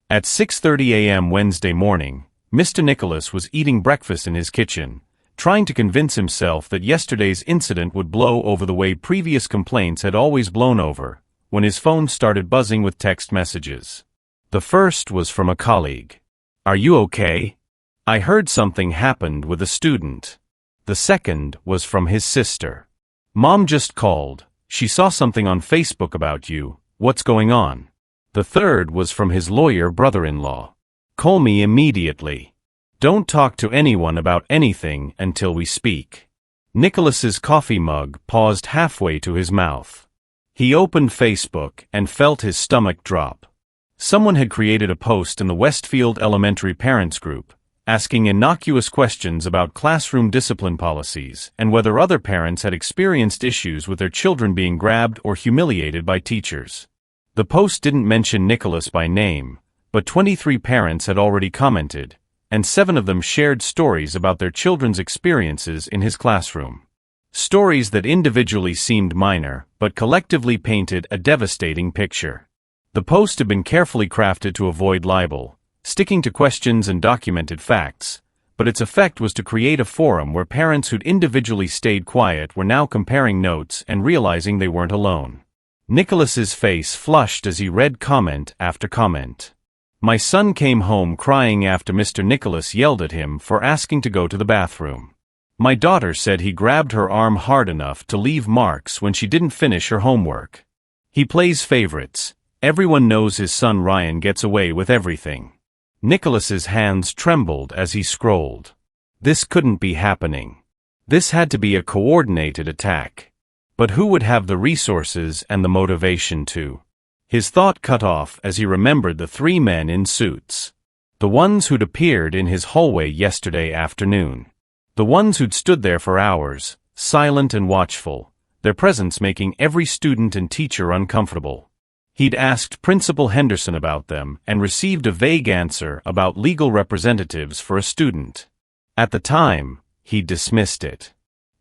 At 6:30 a.m. Wednesday morning, Mr. Nicholas was eating breakfast in his kitchen, trying to convince himself that yesterday's incident would blow over the way previous complaints had always blown over, when his phone started buzzing with text messages. The first was from a colleague. "Are you okay? I heard something happened with a student." The second was from his sister. "Mom just called. She saw something on Facebook about you. What's going on?" The third was from his lawyer brother-in-law. "Call me immediately. Don't talk to anyone about anything until we speak." Nicholas's coffee mug paused halfway to his mouth. He opened Facebook and felt his stomach drop. Someone had created a post in the Westfield Elementary Parents Group, asking innocuous questions about classroom discipline policies and whether other parents had experienced issues with their children being grabbed or humiliated by teachers. The post didn't mention Nicholas by name, but 23 parents had already commented, and 7 of them shared stories about their children's experiences in his classroom. Stories that individually seemed minor, but collectively painted a devastating picture. The post had been carefully crafted to avoid libel, sticking to questions and documented facts, but its effect was to create a forum where parents who'd individually stayed quiet were now comparing notes and realizing they weren't alone. Nicholas's face flushed as he read comment after comment. "My son came home crying after Mr. Nicholas yelled at him for asking to go to the bathroom. My daughter said he grabbed her arm hard enough to leave marks when she didn't finish her homework. He plays favorites. Everyone knows his son Ryan gets away with everything." Nicholas's hands trembled as he scrolled. This couldn't be happening. This had to be a coordinated attack. But who would have the resources and the motivation to? His thought cut off as he remembered the 3 men in suits. The ones who'd appeared in his hallway yesterday afternoon. The ones who'd stood there for hours, silent and watchful, their presence making every student and teacher uncomfortable. He'd asked Principal Henderson about them and received a vague answer about legal representatives for a student. At the time, he'd dismissed it.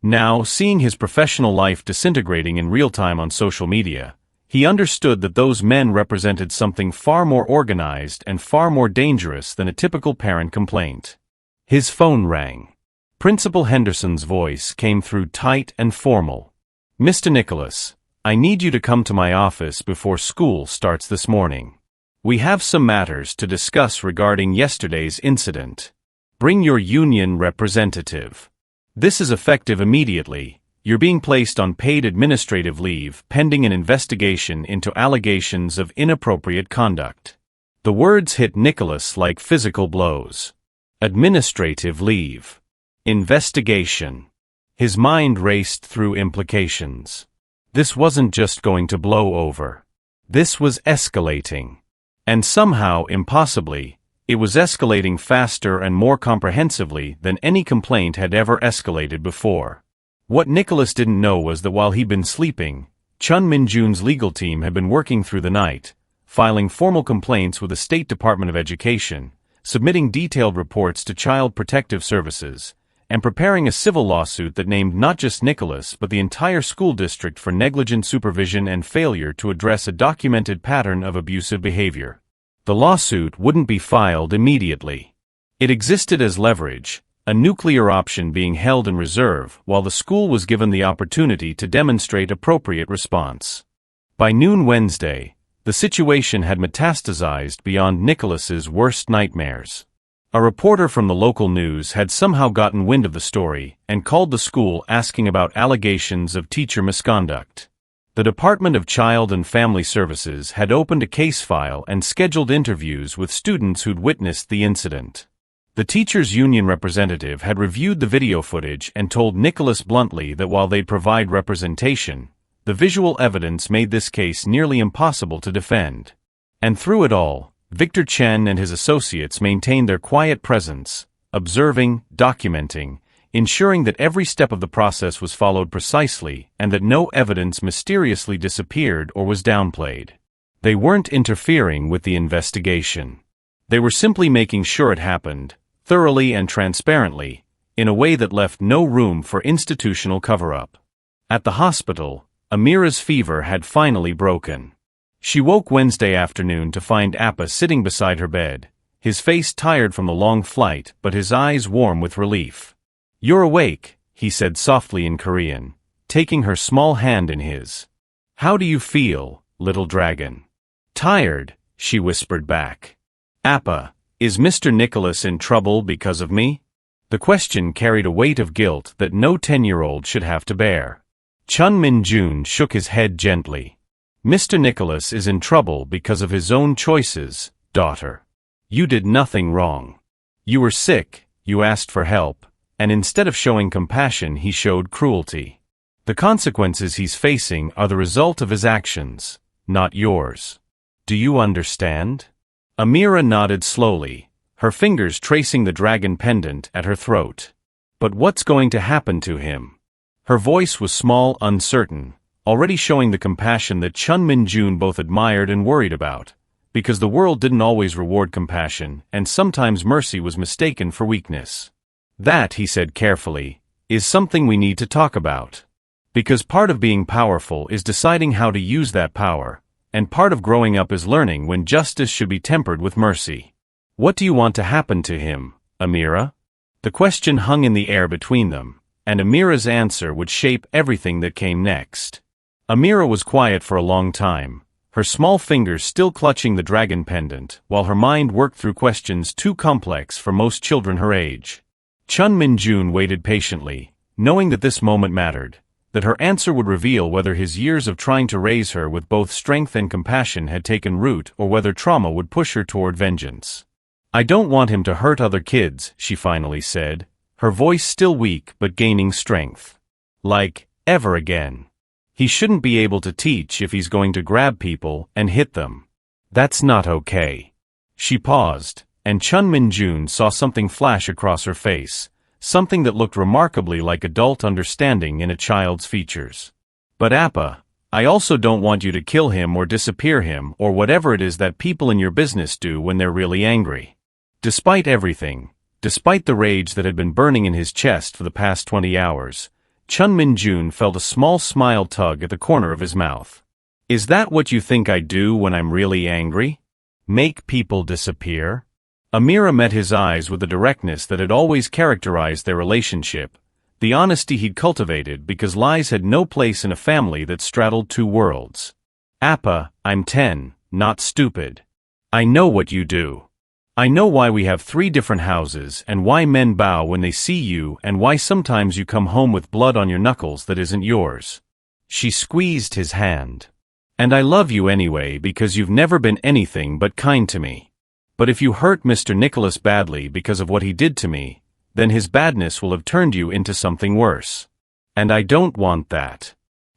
Now, seeing his professional life disintegrating in real time on social media, he understood that those men represented something far more organized and far more dangerous than a typical parent complaint. His phone rang. Principal Henderson's voice came through tight and formal. "Mr. Nicholas, I need you to come to my office before school starts this morning. We have some matters to discuss regarding yesterday's incident. Bring your union representative. This is effective immediately. You're being placed on paid administrative leave pending an investigation into allegations of inappropriate conduct." The words hit Nicholas like physical blows. Administrative leave. Investigation. His mind raced through implications. This wasn't just going to blow over. This was escalating. And somehow, impossibly, it was escalating faster and more comprehensively than any complaint had ever escalated before. What Nicholas didn't know was that while he'd been sleeping, Chun Min-Jun's legal team had been working through the night, filing formal complaints with the State Department of Education, submitting detailed reports to Child Protective Services, and preparing a civil lawsuit that named not just Nicholas but the entire school district for negligent supervision and failure to address a documented pattern of abusive behavior. The lawsuit wouldn't be filed immediately. It existed as leverage, a nuclear option being held in reserve while the school was given the opportunity to demonstrate appropriate response. By noon Wednesday, the situation had metastasized beyond Nicholas's worst nightmares. A reporter from the local news had somehow gotten wind of the story and called the school asking about allegations of teacher misconduct. The Department of Child and Family Services had opened a case file and scheduled interviews with students who'd witnessed the incident. The teachers' union representative had reviewed the video footage and told Nicholas bluntly that while they'd provide representation, the visual evidence made this case nearly impossible to defend. And through it all, Victor Chen and his associates maintained their quiet presence, observing, documenting, ensuring that every step of the process was followed precisely and that no evidence mysteriously disappeared or was downplayed. They weren't interfering with the investigation. They were simply making sure it happened, thoroughly and transparently, in a way that left no room for institutional cover-up. At the hospital, Amira's fever had finally broken. She woke Wednesday afternoon to find Appa sitting beside her bed, his face tired from the long flight but his eyes warm with relief. "You're awake," he said softly in Korean, taking her small hand in his. "How do you feel, little dragon?" "Tired," she whispered back. "Appa, is Mr. Nicholas in trouble because of me?" The question carried a weight of guilt that no 10-year-old should have to bear. Chun Min-Jun shook his head gently. "Mr. Nicholas is in trouble because of his own choices, daughter. You did nothing wrong. You were sick, you asked for help, and instead of showing compassion he showed cruelty. The consequences he's facing are the result of his actions, not yours. Do you understand?" Amira nodded slowly, her fingers tracing the dragon pendant at her throat. "But what's going to happen to him?" Her voice was small, uncertain, already showing the compassion that Chun Min-Jun both admired and worried about, because the world didn't always reward compassion and sometimes mercy was mistaken for weakness. "That," he said carefully, "is something we need to talk about. Because part of being powerful is deciding how to use that power, and part of growing up is learning when justice should be tempered with mercy. What do you want to happen to him, Amira?" The question hung in the air between them, and Amira's answer would shape everything that came next. Amira was quiet for a long time, her small fingers still clutching the dragon pendant, while her mind worked through questions too complex for most children her age. Chun Min-Jun waited patiently, knowing that this moment mattered, that her answer would reveal whether his years of trying to raise her with both strength and compassion had taken root or whether trauma would push her toward vengeance. "I don't want him to hurt other kids," she finally said, her voice still weak but gaining strength. "Like, ever again. He shouldn't be able to teach if he's going to grab people and hit them. That's not okay." She paused, and Chun Min-Jun saw something flash across her face, something that looked remarkably like adult understanding in a child's features. "But Appa, I also don't want you to kill him or disappear him or whatever it is that people in your business do when they're really angry." Despite everything, despite the rage that had been burning in his chest for the past 20 hours, Chun Min-Jun felt a small smile tug at the corner of his mouth. "Is that what you think I do when I'm really angry? Make people disappear?" Amira met his eyes with the directness that had always characterized their relationship, the honesty he'd cultivated because lies had no place in a family that straddled two worlds. "Appa, I'm 10, not stupid. I know what you do. I know why we have 3 different houses and why men bow when they see you and why sometimes you come home with blood on your knuckles that isn't yours." She squeezed his hand. "And I love you anyway because you've never been anything but kind to me. But if you hurt Mr. Nicholas badly because of what he did to me, then his badness will have turned you into something worse. And I don't want that.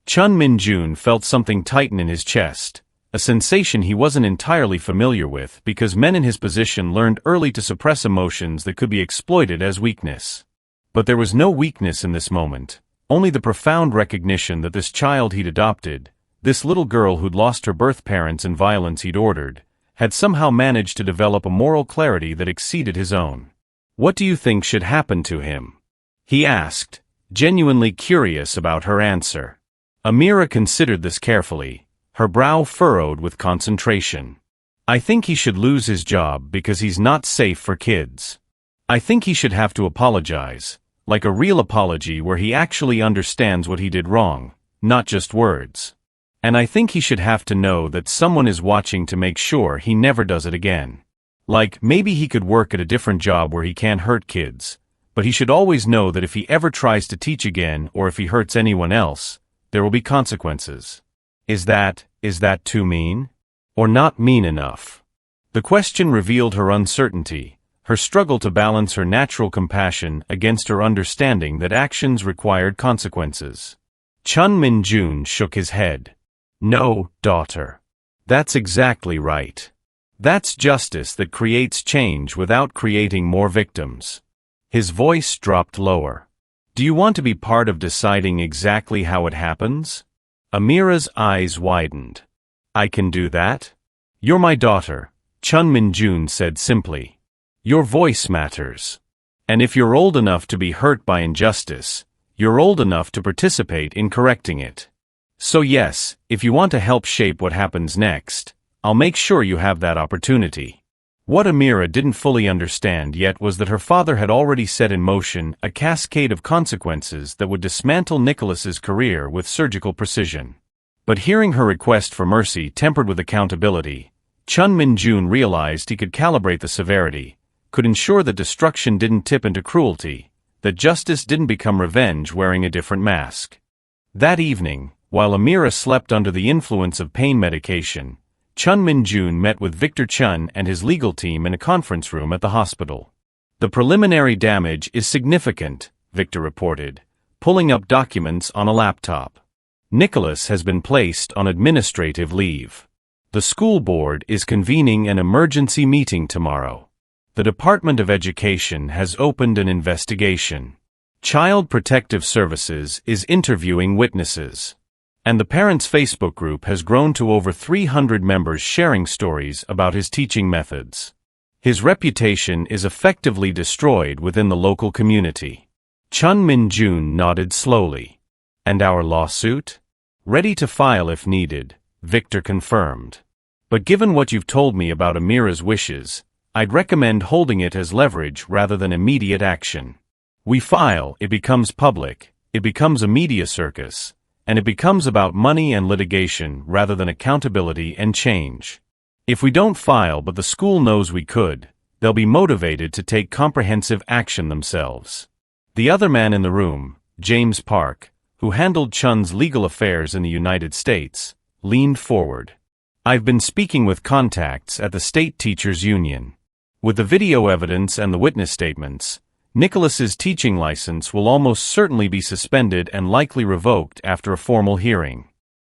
Chun Min-Jun felt something tighten in his chest, a sensation he wasn't entirely familiar with because men in his position learned early to suppress emotions that could be exploited as weakness. But there was no weakness in this moment, only the profound recognition that this child he'd adopted, this little girl who'd lost her birth parents in violence he'd ordered, had somehow managed to develop a moral clarity that exceeded his own. "What do you think should happen to him?" he asked, genuinely curious about her answer. Amira considered this carefully, her brow furrowed with concentration. "I think he should lose his job because he's not safe for kids. I think he should have to apologize, like a real apology where he actually understands what he did wrong, not just words. And I think he should have to know that someone is watching to make sure he never does it again. Like, maybe he could work at a different job where he can't hurt kids, but he should always know that if he ever tries to teach again or if he hurts anyone else, there will be consequences." Is that too mean? Or not mean enough? The question revealed her uncertainty, her struggle to balance her natural compassion against her understanding that actions required consequences. Chun Min-Jun shook his head. "No, daughter. That's exactly right. That's justice that creates change without creating more victims." His voice dropped lower. "Do you want to be part of deciding exactly how it happens?" Amira's eyes widened. "I can do that?" "You're my daughter," Chun Min-Jun said simply. "Your voice matters. And if you're old enough to be hurt by injustice, you're old enough to participate in correcting it. So yes, if you want to help shape what happens next, I'll make sure you have that opportunity." What Amira didn't fully understand yet was that her father had already set in motion a cascade of consequences that would dismantle Nicholas's career with surgical precision. But hearing her request for mercy tempered with accountability, Chun Min-Jun realized he could calibrate the severity, could ensure that destruction didn't tip into cruelty, that justice didn't become revenge wearing a different mask. That evening, while Amira slept under the influence of pain medication, Chun Min-Jun met with Victor Chun and his legal team in a conference room at the hospital. "The preliminary damage is significant," Victor reported, pulling up documents on a laptop. "Nicholas has been placed on administrative leave. The school board is convening an emergency meeting tomorrow. The Department of Education has opened an investigation. Child Protective Services is interviewing witnesses. And the parents' Facebook group has grown to over 300 members sharing stories about his teaching methods. His reputation is effectively destroyed within the local community." Chun Min-Jun nodded slowly. "And our lawsuit?" "Ready to file if needed," Victor confirmed. "But given what you've told me about Amira's wishes, I'd recommend holding it as leverage rather than immediate action. We file, it becomes public, it becomes a media circus, and it becomes about money and litigation rather than accountability and change. If we don't file but the school knows we could, they'll be motivated to take comprehensive action themselves." The other man in the room, James Park, who handled Chun's legal affairs in the United States, leaned forward. "I've been speaking with contacts at the State Teachers Union. With the video evidence and the witness statements, Nicholas's teaching license will almost certainly be suspended and likely revoked after a formal hearing.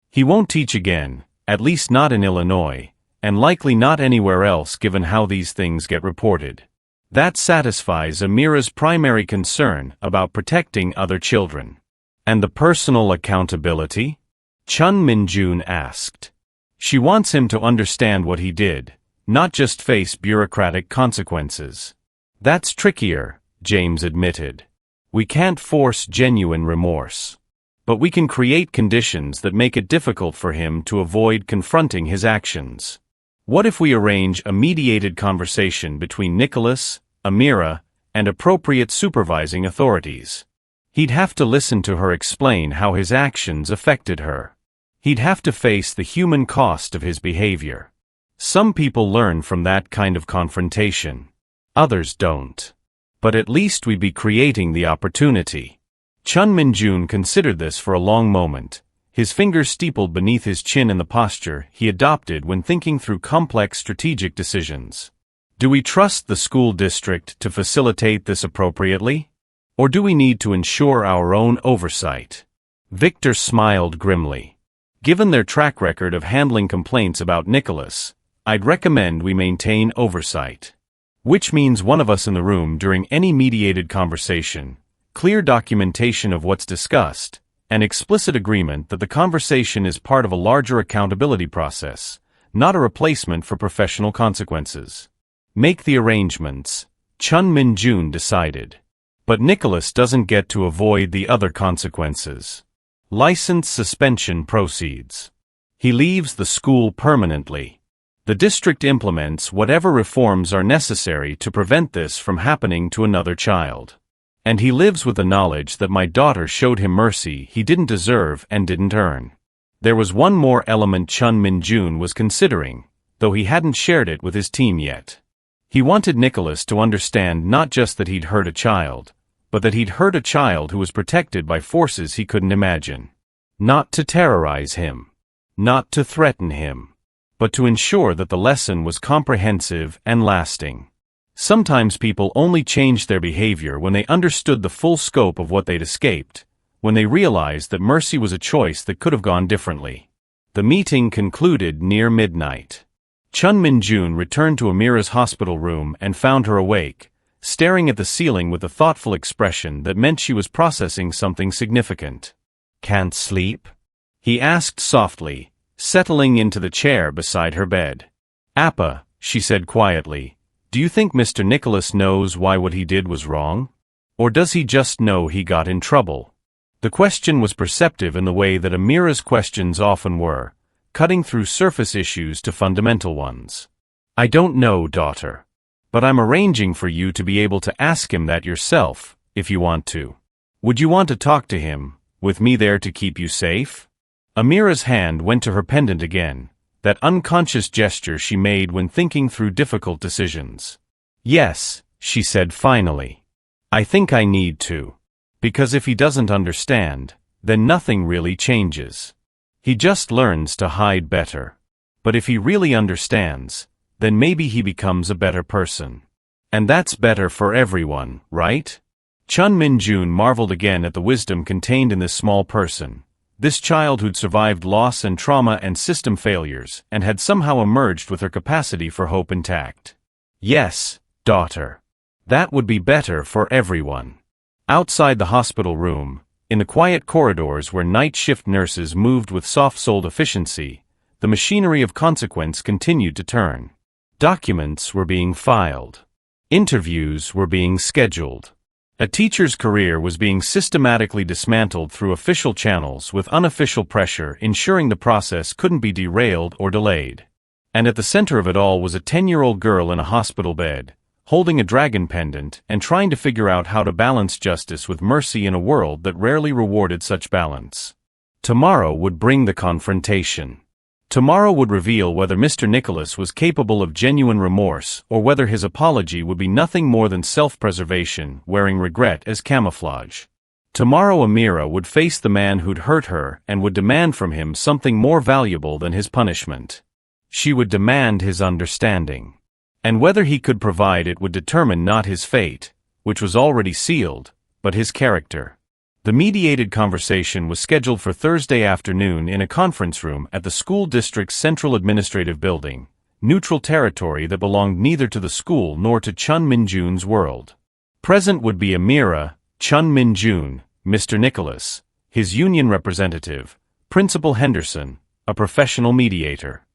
He won't teach again, at least not in Illinois, and likely not anywhere else given how these things get reported. That satisfies Amira's primary concern about protecting other children." "And the personal accountability?" Chun Min-Jun asked. "She wants him to understand what he did, not just face bureaucratic consequences." "That's trickier," James admitted. "We can't force genuine remorse. But we can create conditions that make it difficult for him to avoid confronting his actions. What if we arrange a mediated conversation between Nicholas, Amira, and appropriate supervising authorities? He'd have to listen to her explain how his actions affected her. He'd have to face the human cost of his behavior. Some people learn from that kind of confrontation. Others don't. But at least we'd be creating the opportunity." Chun Min-Jun considered this for a long moment, his fingers steepled beneath his chin in the posture he adopted when thinking through complex strategic decisions. "Do we trust the school district to facilitate this appropriately?" Or do we need to ensure our own oversight? Victor smiled grimly. Given their track record of handling complaints about Nicholas, I'd recommend we maintain oversight. Which means one of us in the room during any mediated conversation, clear documentation of what's discussed, and explicit agreement that the conversation is part of a larger accountability process, not a replacement for professional consequences. Make the arrangements, Chun Min-Jun decided. But Nicholas doesn't get to avoid the other consequences. License suspension proceeds. He leaves the school permanently. The district implements whatever reforms are necessary to prevent this from happening to another child. And he lives with the knowledge that my daughter showed him mercy he didn't deserve and didn't earn. There was one more element Chun Min-Jun was considering, though he hadn't shared it with his team yet. He wanted Nicholas to understand not just that he'd hurt a child, but that he'd hurt a child who was protected by forces he couldn't imagine. Not to terrorize him. Not to threaten him. But to ensure that the lesson was comprehensive and lasting. Sometimes people only changed their behavior when they understood the full scope of what they'd escaped, when they realized that mercy was a choice that could have gone differently. The meeting concluded near midnight. Chun Min-Jun returned to Amira's hospital room and found her awake, staring at the ceiling with a thoughtful expression that meant she was processing something significant. "Can't sleep?" he asked softly, settling into the chair beside her bed. "Appa," she said quietly, "do you think Mr. Nicholas knows why what he did was wrong? Or does he just know he got in trouble?" The question was perceptive in the way that Amira's questions often were, cutting through surface issues to fundamental ones. "I don't know, daughter. But I'm arranging for you to be able to ask him that yourself, if you want to. Would you want to talk to him, with me there to keep you safe?" Amira's hand went to her pendant again, that unconscious gesture she made when thinking through difficult decisions. "Yes," she said finally. "I think I need to. Because if he doesn't understand, then nothing really changes. He just learns to hide better. But if he really understands, then maybe he becomes a better person. And that's better for everyone, right?" Chun Min-Jun marveled again at the wisdom contained in this small person, this child who'd survived loss and trauma and system failures and had somehow emerged with her capacity for hope intact. "Yes, daughter. That would be better for everyone." Outside the hospital room, in the quiet corridors where night shift nurses moved with soft-souled efficiency, the machinery of consequence continued to turn. Documents were being filed. Interviews were being scheduled. A teacher's career was being systematically dismantled through official channels with unofficial pressure ensuring the process couldn't be derailed or delayed. And at the center of it all was a 10-year-old girl in a hospital bed, holding a dragon pendant and trying to figure out how to balance justice with mercy in a world that rarely rewarded such balance. Tomorrow would bring the confrontation. Tomorrow would reveal whether Mr. Nicholas was capable of genuine remorse or whether his apology would be nothing more than self-preservation wearing regret as camouflage. Tomorrow Amira would face the man who'd hurt her and would demand from him something more valuable than his punishment. She would demand his understanding. And whether he could provide it would determine not his fate, which was already sealed, but his character. The mediated conversation was scheduled for Thursday afternoon in a conference room at the school district's central administrative building, neutral territory that belonged neither to the school nor to Chun Min-Jun's world. Present would be Amira, Chun Min-Jun, Mr. Nicholas, his union representative, Principal Henderson, a professional mediator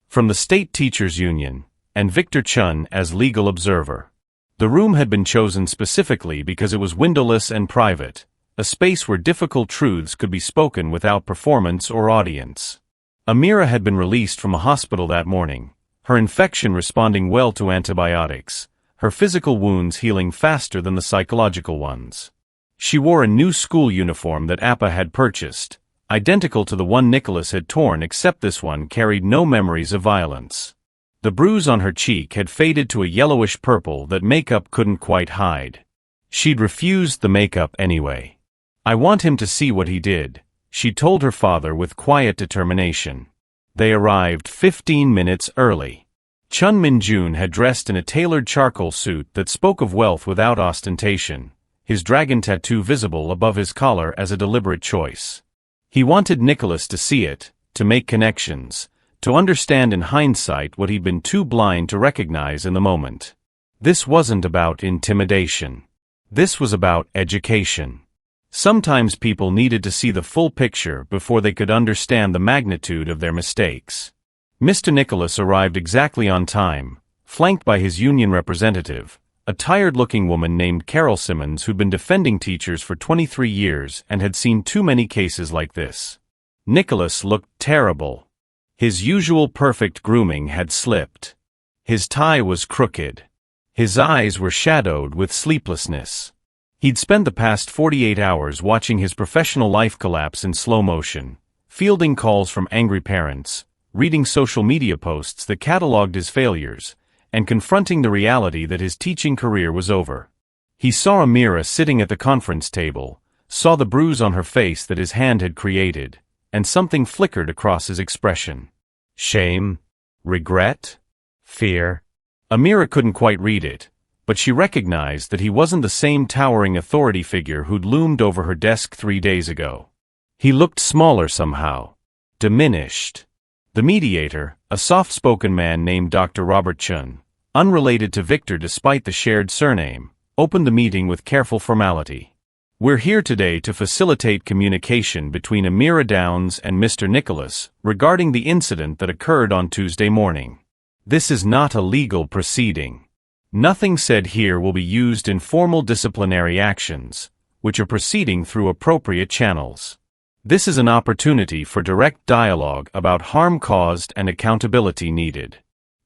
from the State Teachers Union, and Victor Chun as legal observer. The room had been chosen specifically because it was windowless and private, a space where difficult truths could be spoken without performance or audience. Amira had been released from a hospital that morning, her infection responding well to antibiotics, her physical wounds healing faster than the psychological ones. She wore a new school uniform that Appa had purchased, identical to the one Nicholas had torn except this one carried no memories of violence. The bruise on her cheek had faded to a yellowish purple that makeup couldn't quite hide. She'd refused the makeup anyway. "I want him to see what he did," she told her father with quiet determination. They arrived 15 minutes early. Chun Min-Jun had dressed in a tailored charcoal suit that spoke of wealth without ostentation, his dragon tattoo visible above his collar as a deliberate choice. He wanted Nicholas to see it, to make connections, to understand in hindsight what he'd been too blind to recognize in the moment. This wasn't about intimidation. This was about education. Sometimes people needed to see the full picture before they could understand the magnitude of their mistakes. Mr. Nicholas arrived exactly on time, flanked by his union representative, a tired-looking woman named Carol Simmons who'd been defending teachers for 23 years and had seen too many cases like this. Nicholas looked terrible. His usual perfect grooming had slipped. His tie was crooked. His eyes were shadowed with sleeplessness. He'd spent the past 48 hours watching his professional life collapse in slow motion, fielding calls from angry parents, reading social media posts that cataloged his failures, and confronting the reality that his teaching career was over. He saw Amira sitting at the conference table, saw the bruise on her face that his hand had created, and something flickered across his expression. Shame? Regret? Fear? Amira couldn't quite read it, but she recognized that he wasn't the same towering authority figure who'd loomed over her desk 3 days ago. He looked smaller somehow, diminished. The mediator, a soft-spoken man named Dr. Robert Chun, unrelated to Victor despite the shared surname, opened the meeting with careful formality. We're here today to facilitate communication between Amira Downs and Mr. Nicholas regarding the incident that occurred on Tuesday morning. This is not a legal proceeding. Nothing said here will be used in formal disciplinary actions, which are proceeding through appropriate channels. This is an opportunity for direct dialogue about harm caused and accountability needed.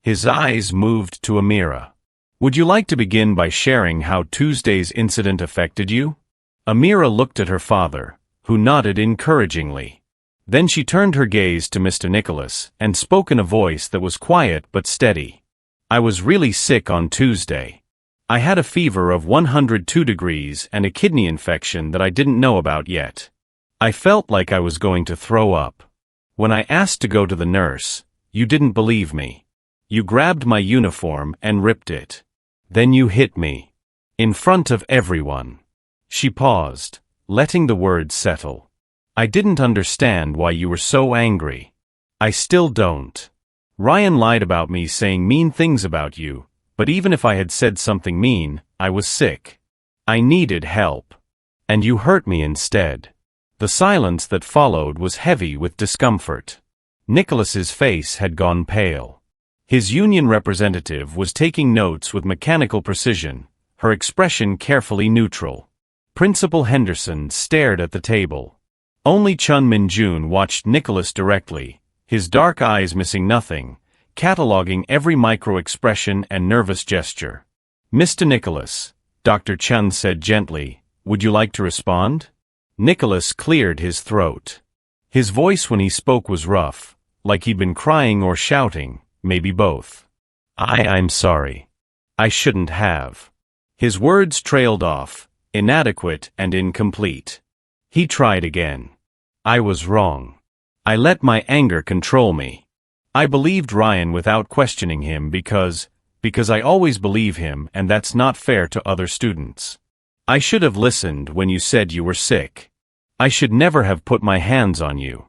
His eyes moved to Amira. Would you like to begin by sharing how Tuesday's incident affected you? Amira looked at her father, who nodded encouragingly. Then she turned her gaze to Mr. Nicholas and spoke in a voice that was quiet but steady. I was really sick on Tuesday. I had a fever of 102 degrees and a kidney infection that I didn't know about yet. I felt like I was going to throw up. When I asked to go to the nurse, you didn't believe me. You grabbed my uniform and ripped it. Then you hit me. In front of everyone. She paused, letting the words settle. I didn't understand why you were so angry. I still don't. Ryan lied about me saying mean things about you, but even if I had said something mean, I was sick. I needed help. And you hurt me instead. The silence that followed was heavy with discomfort. Nicholas's face had gone pale. His union representative was taking notes with mechanical precision, her expression carefully neutral. Principal Henderson stared at the table. Only Chun Min-Jun watched Nicholas directly, his dark eyes missing nothing, cataloging every micro-expression and nervous gesture. Mr. Nicholas, Dr. Chun said gently, would you like to respond? Nicholas cleared his throat. His voice when he spoke was rough, like he'd been crying or shouting, maybe both. I'm sorry. I shouldn't have. His words trailed off, inadequate and incomplete. He tried again. I was wrong. I let my anger control me. I believed Ryan without questioning him because I always believe him and that's not fair to other students. I should have listened when you said you were sick. I should never have put my hands on you.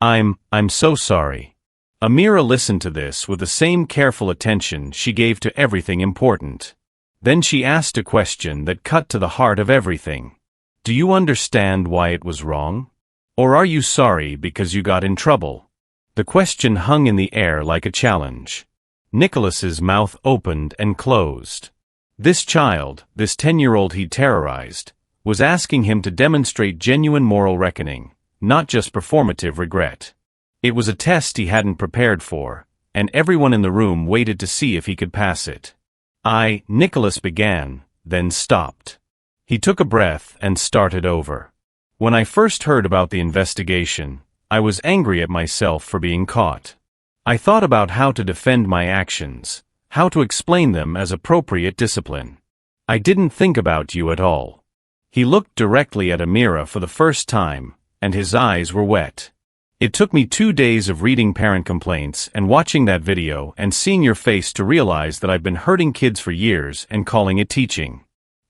I'm so sorry. Amira listened to this with the same careful attention she gave to everything important. Then she asked a question that cut to the heart of everything. Do you understand why it was wrong? Or are you sorry because you got in trouble? The question hung in the air like a challenge. Nicholas's mouth opened and closed. This child, this 10-year-old he terrorized, was asking him to demonstrate genuine moral reckoning, not just performative regret. It was a test he hadn't prepared for, and everyone in the room waited to see if he could pass it. Nicholas began, then stopped. He took a breath and started over. When I first heard about the investigation, I was angry at myself for being caught. I thought about how to defend my actions, how to explain them as appropriate discipline. I didn't think about you at all. He looked directly at Amira for the first time, and his eyes were wet. It took me 2 days of reading parent complaints and watching that video and seeing your face to realize that I've been hurting kids for years and calling it teaching.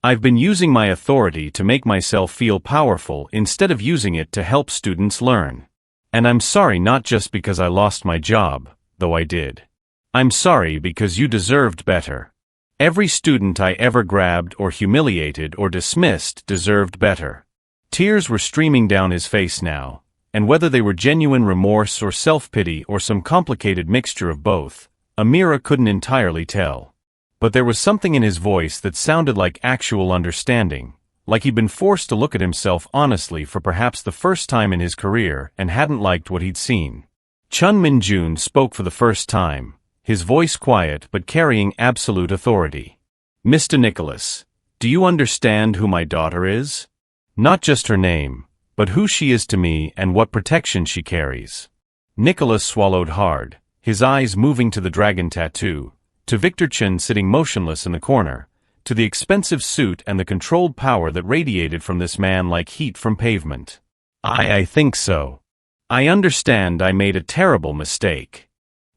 I've been using my authority to make myself feel powerful instead of using it to help students learn. And I'm sorry not just because I lost my job, though I did. I'm sorry because you deserved better. Every student I ever grabbed or humiliated or dismissed deserved better. Tears were streaming down his face now, and whether they were genuine remorse or self-pity or some complicated mixture of both, Amira couldn't entirely tell. But there was something in his voice that sounded like actual understanding, like he'd been forced to look at himself honestly for perhaps the first time in his career and hadn't liked what he'd seen. Chun Min-Jun spoke for the first time, his voice quiet but carrying absolute authority. Mr. Nicholas, do you understand who my daughter is? Not just her name, but who she is to me and what protection she carries. Nicholas swallowed hard, his eyes moving to the dragon tattoo, to Victor Chen sitting motionless in the corner, to the expensive suit and the controlled power that radiated from this man like heat from pavement. I think so. I understand I made a terrible mistake.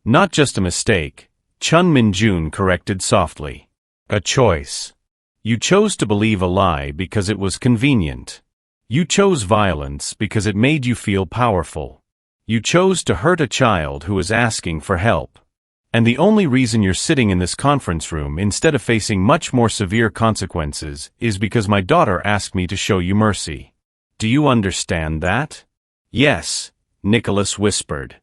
Not just a mistake, Chun Min-Jun corrected softly. A choice. You chose to believe a lie because it was convenient. You chose violence because it made you feel powerful. You chose to hurt a child who was asking for help. And the only reason you're sitting in this conference room instead of facing much more severe consequences is because my daughter asked me to show you mercy. Do you understand that? Yes, Nicholas whispered.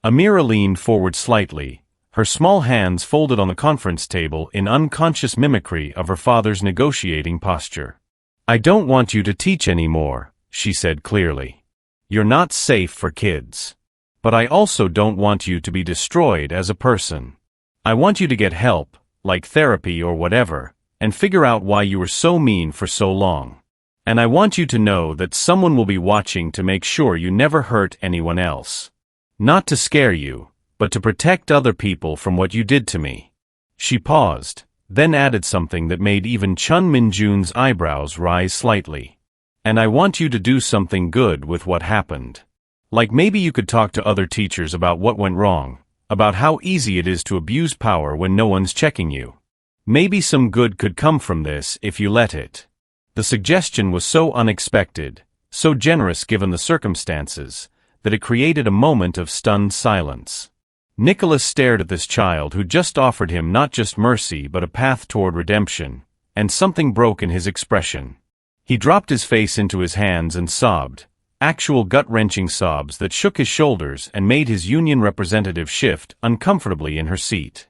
Amira leaned forward slightly, her small hands folded on the conference table in unconscious mimicry of her father's negotiating posture. I don't want you to teach anymore, she said clearly. You're not safe for kids. But I also don't want you to be destroyed as a person. I want you to get help, like therapy or whatever, and figure out why you were so mean for so long. And I want you to know that someone will be watching to make sure you never hurt anyone else. Not to scare you, but to protect other people from what you did to me. She paused, then added something that made even Chun Min-Jun's eyebrows rise slightly. And I want you to do something good with what happened. Like maybe you could talk to other teachers about what went wrong, about how easy it is to abuse power when no one's checking you. Maybe some good could come from this if you let it. The suggestion was so unexpected, so generous given the circumstances, that it created a moment of stunned silence. Nicholas stared at this child who just offered him not just mercy but a path toward redemption, and something broke in his expression. He dropped his face into his hands and sobbed. Actual gut-wrenching sobs that shook his shoulders and made his union representative shift uncomfortably in her seat.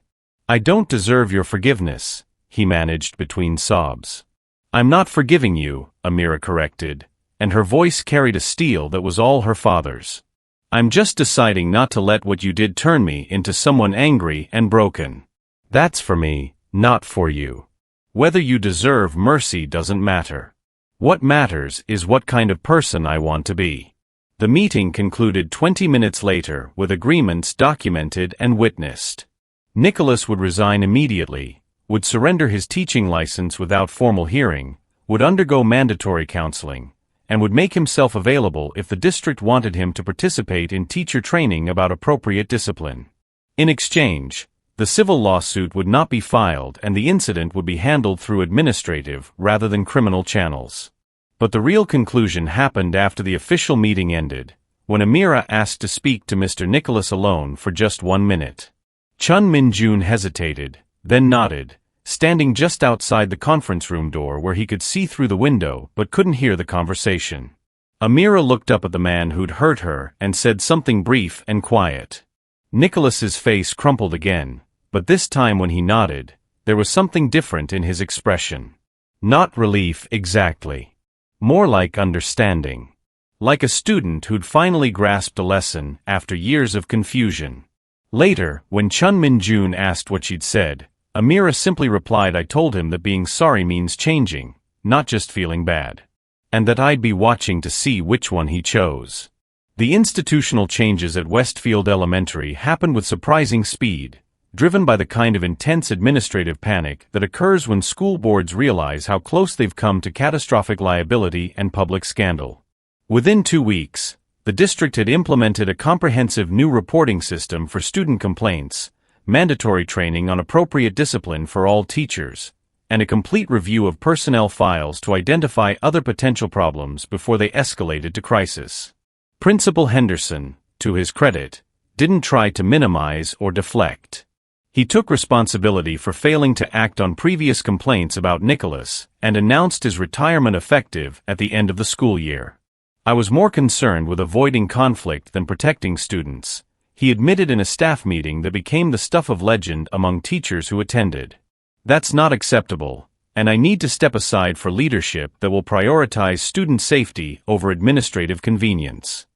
I don't deserve your forgiveness, he managed between sobs. I'm not forgiving you, Amira corrected, and her voice carried a steel that was all her father's. I'm just deciding not to let what you did turn me into someone angry and broken. That's for me, not for you. Whether you deserve mercy doesn't matter. What matters is what kind of person I want to be. The meeting concluded 20 minutes later with agreements documented and witnessed. Nicholas would resign immediately, would surrender his teaching license without formal hearing, would undergo mandatory counseling, and would make himself available if the district wanted him to participate in teacher training about appropriate discipline. In exchange, the civil lawsuit would not be filed and the incident would be handled through administrative rather than criminal channels. But the real conclusion happened after the official meeting ended, when Amira asked to speak to Mr. Nicholas alone for just 1 minute. Chun Min-Jun hesitated, then nodded, standing just outside the conference room door where he could see through the window but couldn't hear the conversation. Amira looked up at the man who'd hurt her and said something brief and quiet. Nicholas's face crumpled again, but this time when he nodded, there was something different in his expression. Not relief exactly. More like understanding. Like a student who'd finally grasped a lesson after years of confusion. Later, when Chun Min-Jun asked what she'd said, Amira simply replied, I told him that being sorry means changing, not just feeling bad. And that I'd be watching to see which one he chose. The institutional changes at Westfield Elementary happened with surprising speed, driven by the kind of intense administrative panic that occurs when school boards realize how close they've come to catastrophic liability and public scandal. Within 2 weeks, the district had implemented a comprehensive new reporting system for student complaints, mandatory training on appropriate discipline for all teachers, and a complete review of personnel files to identify other potential problems before they escalated to crisis. Principal Henderson, to his credit, didn't try to minimize or deflect. He took responsibility for failing to act on previous complaints about Nicholas and announced his retirement effective at the end of the school year. "I was more concerned with avoiding conflict than protecting students," he admitted in a staff meeting that became the stuff of legend among teachers who attended. "That's not acceptable, and I need to step aside for leadership that will prioritize student safety over administrative convenience."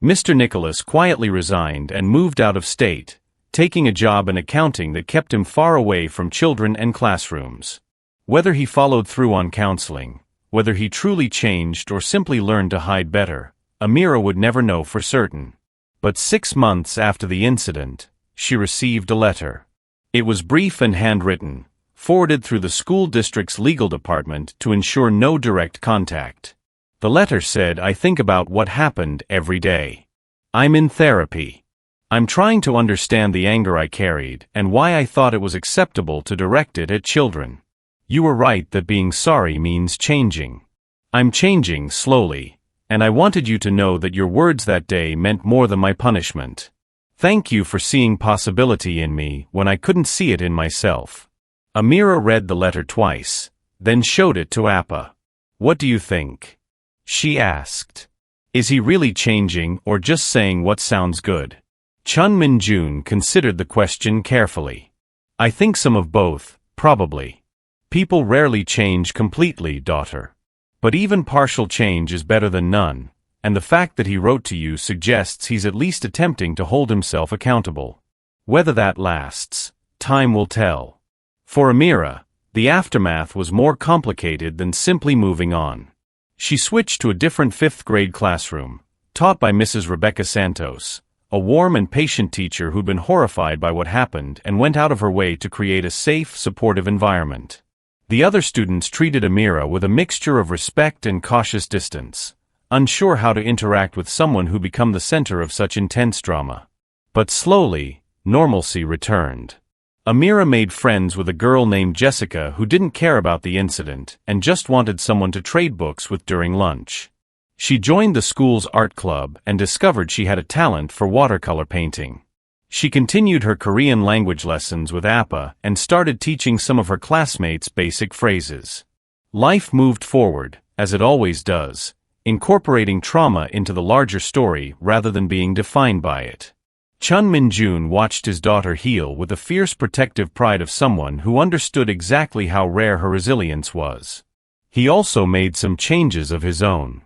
Mr. Nicholas quietly resigned and moved out of state, taking a job in accounting that kept him far away from children and classrooms. Whether he followed through on counseling, whether he truly changed or simply learned to hide better, Amira would never know for certain. But 6 months after the incident, she received a letter. It was brief and handwritten, forwarded through the school district's legal department to ensure no direct contact. The letter said, "I think about what happened every day. I'm in therapy. I'm trying to understand the anger I carried and why I thought it was acceptable to direct it at children. You were right that being sorry means changing. I'm changing slowly, and I wanted you to know that your words that day meant more than my punishment. Thank you for seeing possibility in me when I couldn't see it in myself." Amira read the letter twice, then showed it to Appa. "What do you think?" she asked. "Is he really changing or just saying what sounds good?" Chun Min-Jun considered the question carefully. "I think some of both, probably. People rarely change completely, daughter. But even partial change is better than none, and the fact that he wrote to you suggests he's at least attempting to hold himself accountable. Whether that lasts, time will tell." For Amira, the aftermath was more complicated than simply moving on. She switched to a different 5th grade classroom, taught by Mrs. Rebecca Santos, a warm and patient teacher who'd been horrified by what happened and went out of her way to create a safe, supportive environment. The other students treated Amira with a mixture of respect and cautious distance, unsure how to interact with someone who became the center of such intense drama. But slowly, normalcy returned. Amira made friends with a girl named Jessica who didn't care about the incident and just wanted someone to trade books with during lunch. She joined the school's art club and discovered she had a talent for watercolor painting. She continued her Korean language lessons with Appa and started teaching some of her classmates basic phrases. Life moved forward, as it always does, incorporating trauma into the larger story rather than being defined by it. Chun Min-Jun watched his daughter heal with the fierce protective pride of someone who understood exactly how rare her resilience was. He also made some changes of his own,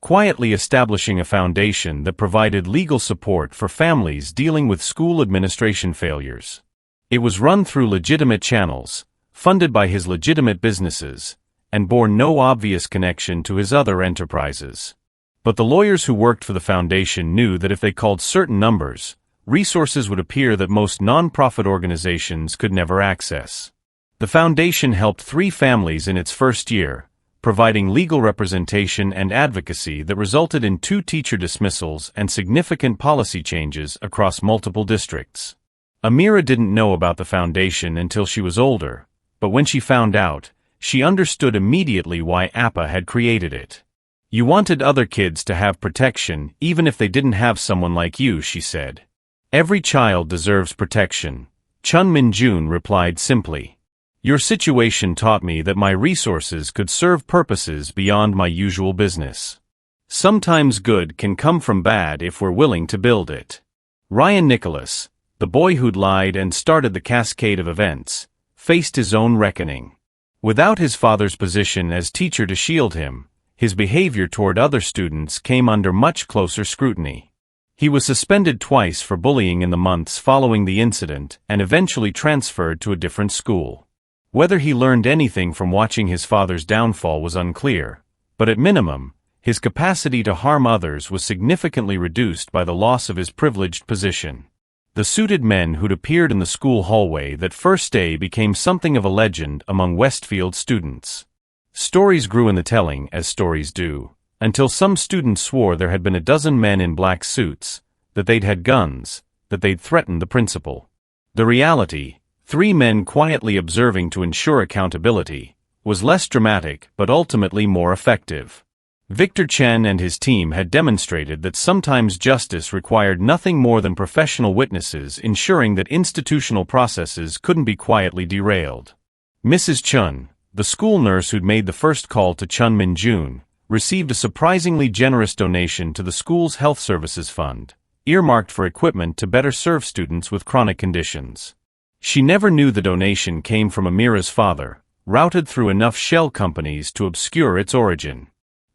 quietly establishing a foundation that provided legal support for families dealing with school administration failures. It was run through legitimate channels, funded by his legitimate businesses, and bore no obvious connection to his other enterprises. But the lawyers who worked for the foundation knew that if they called certain numbers, resources would appear that most non-profit organizations could never access. The foundation helped 3 families in its first year, providing legal representation and advocacy that resulted in 2 teacher dismissals and significant policy changes across multiple districts. Amira didn't know about the foundation until she was older, but when she found out, she understood immediately why Appa had created it. "You wanted other kids to have protection even if they didn't have someone like you," she said. "Every child deserves protection," Chun Min-Jun replied simply. "Your situation taught me that my resources could serve purposes beyond my usual business. Sometimes good can come from bad if we're willing to build it." Ryan Nicholas, the boy who'd lied and started the cascade of events, faced his own reckoning. Without his father's position as teacher to shield him, his behavior toward other students came under much closer scrutiny. He was suspended twice for bullying in the months following the incident and eventually transferred to a different school. Whether he learned anything from watching his father's downfall was unclear, but at minimum, his capacity to harm others was significantly reduced by the loss of his privileged position. The suited men who'd appeared in the school hallway that first day became something of a legend among Westfield students. Stories grew in the telling, as stories do, until some students swore there had been a dozen men in black suits, that they'd had guns, that they'd threatened the principal. The reality, 3 men quietly observing to ensure accountability, was less dramatic but ultimately more effective. Victor Chen and his team had demonstrated that sometimes justice required nothing more than professional witnesses ensuring that institutional processes couldn't be quietly derailed. Mrs. Chun, the school nurse who'd made the first call to Chun Min-Jun, received a surprisingly generous donation to the school's health services fund, earmarked for equipment to better serve students with chronic conditions. She never knew the donation came from Amira's father, routed through enough shell companies to obscure its origin.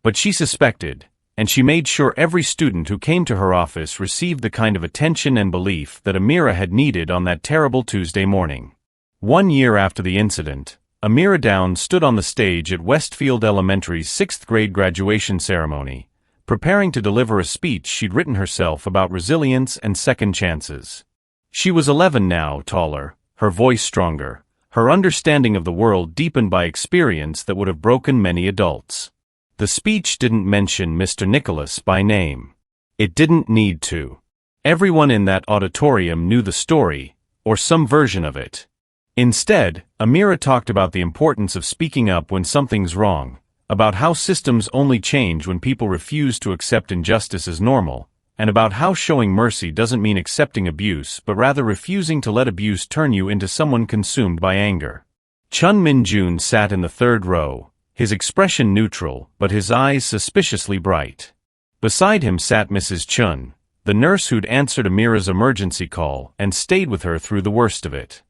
But she suspected, and she made sure every student who came to her office received the kind of attention and belief that Amira had needed on that terrible Tuesday morning. 1 year after the incident, Amira Downs stood on the stage at Westfield Elementary's 6th grade graduation ceremony, preparing to deliver a speech she'd written herself about resilience and second chances. She was 11 now, taller, her voice stronger, her understanding of the world deepened by experience that would have broken many adults. The speech didn't mention Mr. Nicholas by name. It didn't need to. Everyone in that auditorium knew the story, or some version of it. Instead, Amira talked about the importance of speaking up when something's wrong, about how systems only change when people refuse to accept injustice as normal, and about how showing mercy doesn't mean accepting abuse but rather refusing to let abuse turn you into someone consumed by anger. Chun Min-Jun sat in the 3rd row, his expression neutral but his eyes suspiciously bright. Beside him sat Mrs. Chun, the nurse who'd answered Amira's emergency call and stayed with her through the worst of it.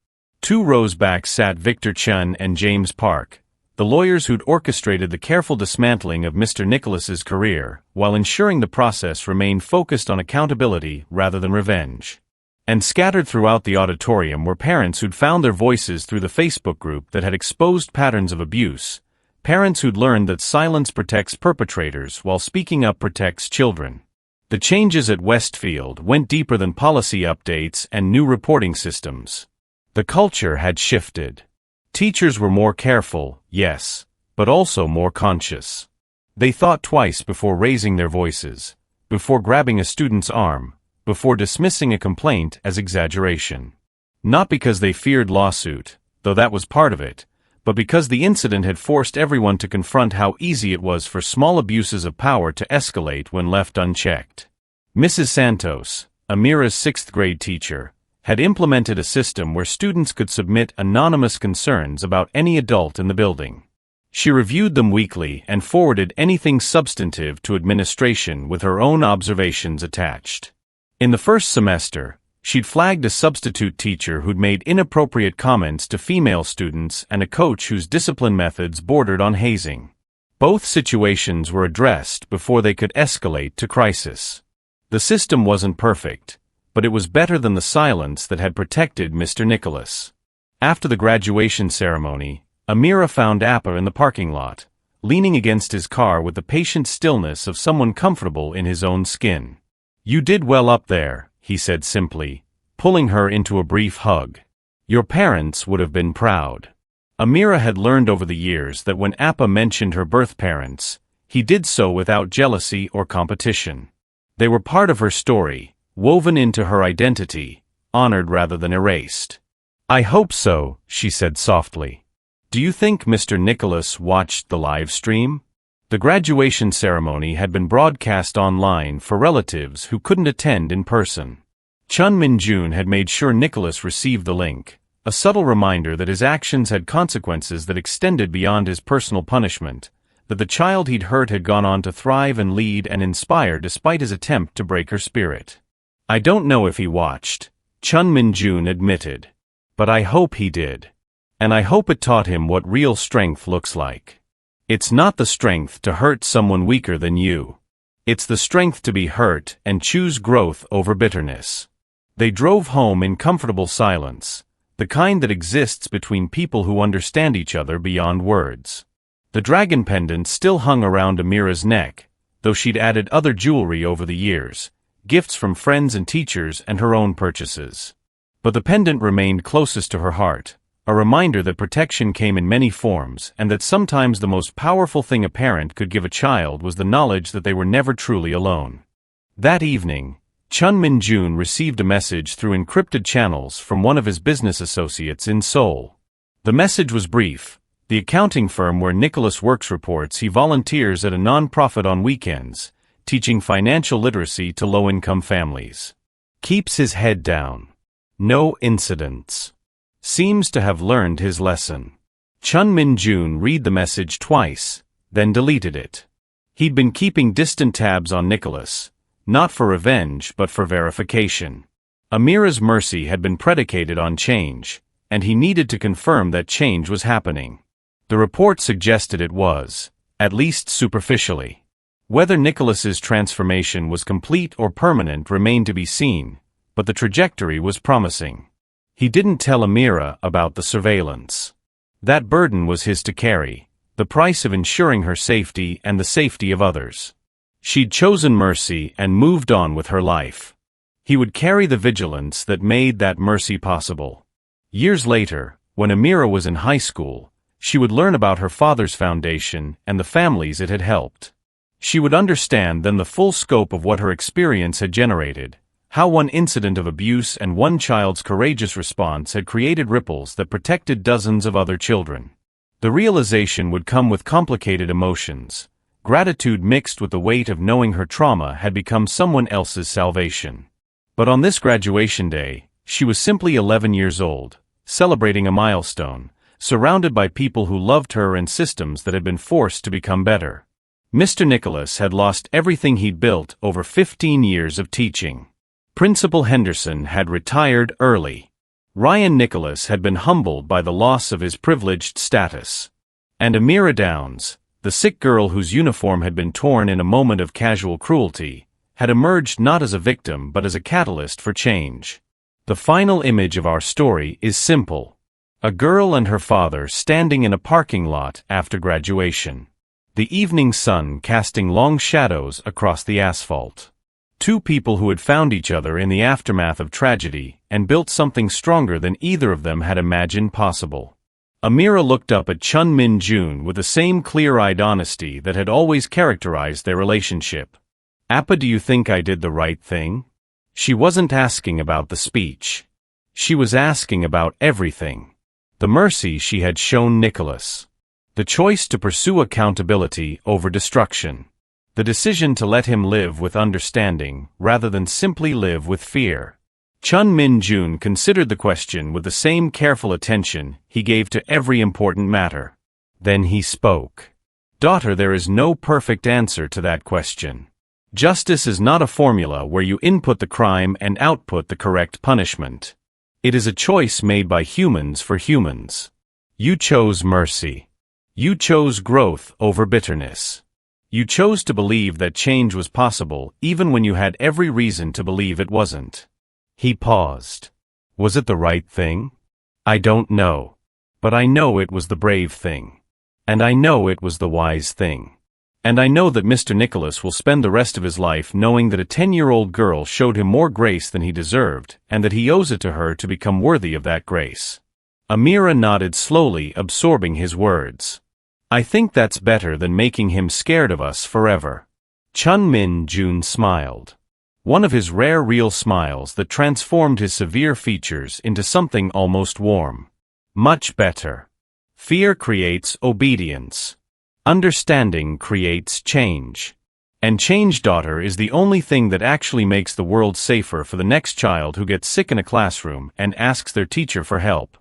2 rows back sat Victor Chen and James Park, the lawyers who'd orchestrated the careful dismantling of Mr. Nicholas's career, while ensuring the process remained focused on accountability rather than revenge. And scattered throughout the auditorium were parents who'd found their voices through the Facebook group that had exposed patterns of abuse, parents who'd learned that silence protects perpetrators while speaking up protects children. The changes at Westfield went deeper than policy updates and new reporting systems. The culture had shifted. Teachers were more careful, yes, but also more conscious. They thought twice before raising their voices, before grabbing a student's arm, before dismissing a complaint as exaggeration. Not because they feared lawsuit, though that was part of it, but because the incident had forced everyone to confront how easy it was for small abuses of power to escalate when left unchecked. Mrs. Santos, Amira's 6th grade teacher, had implemented a system where students could submit anonymous concerns about any adult in the building. She reviewed them weekly and forwarded anything substantive to administration with her own observations attached. In the first semester, she'd flagged a substitute teacher who'd made inappropriate comments to female students and a coach whose discipline methods bordered on hazing. Both situations were addressed before they could escalate to crisis. The system wasn't perfect, but it was better than the silence that had protected Mr. Nicholas. After the graduation ceremony, Amira found Appa in the parking lot, leaning against his car with the patient stillness of someone comfortable in his own skin. "You did well up there," he said simply, pulling her into a brief hug. "Your parents would have been proud." Amira had learned over the years that when Appa mentioned her birth parents, he did so without jealousy or competition. They were part of her story, woven into her identity, honored rather than erased. "I hope so," she said softly. "Do you think Mr. Nicholas watched the live stream?" The graduation ceremony had been broadcast online for relatives who couldn't attend in person. Chun Min-Jun had made sure Nicholas received the link, a subtle reminder that his actions had consequences that extended beyond his personal punishment, that the child he'd hurt had gone on to thrive and lead and inspire despite his attempt to break her spirit. "I don't know if he watched," Chun Min-Jun admitted. "But I hope he did. And I hope it taught him what real strength looks like. It's not the strength to hurt someone weaker than you. It's the strength to be hurt and choose growth over bitterness." They drove home in comfortable silence, the kind that exists between people who understand each other beyond words. The dragon pendant still hung around Amira's neck, though she'd added other jewelry over the years, gifts from friends and teachers and her own purchases. But the pendant remained closest to her heart, a reminder that protection came in many forms and that sometimes the most powerful thing a parent could give a child was the knowledge that they were never truly alone. That evening, Chun Min-Jun received a message through encrypted channels from one of his business associates in Seoul. The message was brief. The accounting firm where Nicholas works reports he volunteers at a non-profit on weekends, teaching financial literacy to low-income families. Keeps his head down. No incidents. Seems to have learned his lesson. Chun Min-Jun read the message twice, then deleted it. He'd been keeping distant tabs on Nicholas, not for revenge but for verification. Amira's mercy had been predicated on change, and he needed to confirm that change was happening. The report suggested it was, at least superficially. Whether Nicholas's transformation was complete or permanent remained to be seen, but the trajectory was promising. He didn't tell Amira about the surveillance. That burden was his to carry, the price of ensuring her safety and the safety of others. She'd chosen mercy and moved on with her life. He would carry the vigilance that made that mercy possible. Years later, when Amira was in high school, she would learn about her father's foundation and the families it had helped. She would understand then the full scope of what her experience had generated, how one incident of abuse and one child's courageous response had created ripples that protected dozens of other children. The realization would come with complicated emotions, gratitude mixed with the weight of knowing her trauma had become someone else's salvation. But on this graduation day, she was simply 11 years old, celebrating a milestone, surrounded by people who loved her and systems that had been forced to become better. Mr. Nicholas had lost everything he'd built over 15 years of teaching. Principal Henderson had retired early. Ryan Nicholas had been humbled by the loss of his privileged status. And Amira Downs, the sick girl whose uniform had been torn in a moment of casual cruelty, had emerged not as a victim but as a catalyst for change. The final image of our story is simple. A girl and her father standing in a parking lot after graduation. The evening sun casting long shadows across the asphalt. Two people who had found each other in the aftermath of tragedy and built something stronger than either of them had imagined possible. Amira looked up at Chun Min-Jun with the same clear-eyed honesty that had always characterized their relationship. "Appa, do you think I did the right thing?" She wasn't asking about the speech. She was asking about everything. The mercy she had shown Nicholas. The choice to pursue accountability over destruction. The decision to let him live with understanding rather than simply live with fear. Chun Min-Jun considered the question with the same careful attention he gave to every important matter. Then he spoke. "Daughter, there is no perfect answer to that question. Justice is not a formula where you input the crime and output the correct punishment. It is a choice made by humans for humans. You chose mercy. You chose growth over bitterness. You chose to believe that change was possible even when you had every reason to believe it wasn't." He paused. "Was it the right thing? I don't know. But I know it was the brave thing. And I know it was the wise thing. And I know that Mr. Nicholas will spend the rest of his life knowing that a 10-year-old girl showed him more grace than he deserved and that he owes it to her to become worthy of that grace." Amira nodded slowly, absorbing his words. "I think that's better than making him scared of us forever." Chun Min-Jun smiled. One of his rare real smiles that transformed his severe features into something almost warm. "Much better. Fear creates obedience. Understanding creates change. And change, daughter, is the only thing that actually makes the world safer for the next child who gets sick in a classroom and asks their teacher for help."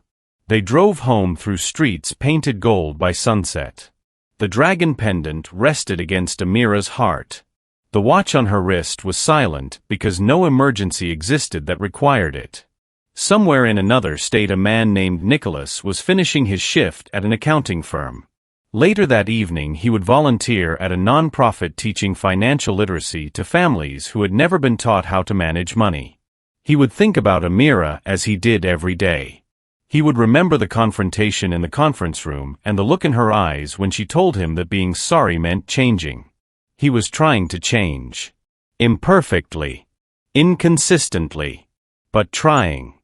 They drove home through streets painted gold by sunset. The dragon pendant rested against Amira's heart. The watch on her wrist was silent because no emergency existed that required it. Somewhere in another state a man named Nicholas was finishing his shift at an accounting firm. Later that evening he would volunteer at a non-profit teaching financial literacy to families who had never been taught how to manage money. He would think about Amira as he did every day. He would remember the confrontation in the conference room and the look in her eyes when she told him that being sorry meant changing. He was trying to change. Imperfectly. Inconsistently. But trying.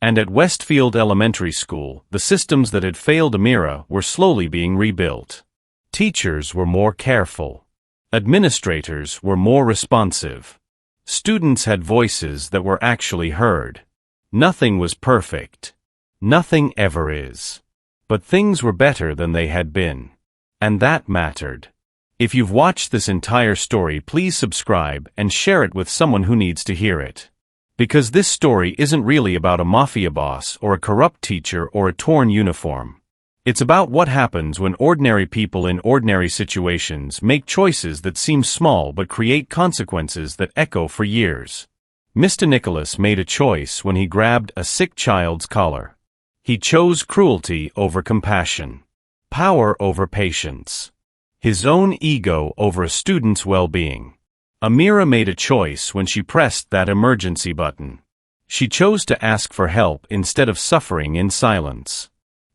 And at Westfield Elementary School, the systems that had failed Amira were slowly being rebuilt. Teachers were more careful. Administrators were more responsive. Students had voices that were actually heard. Nothing was perfect. Nothing ever is. But things were better than they had been. And that mattered. If you've watched this entire story, please subscribe and share it with someone who needs to hear it. Because this story isn't really about a mafia boss or a corrupt teacher or a torn uniform. It's about what happens when ordinary people in ordinary situations make choices that seem small but create consequences that echo for years. Mr. Nicholas made a choice when he grabbed a sick child's collar. He chose cruelty over compassion, power over patience, his own ego over a student's well-being. Amira made a choice when she pressed that emergency button. She chose to ask for help instead of suffering in silence.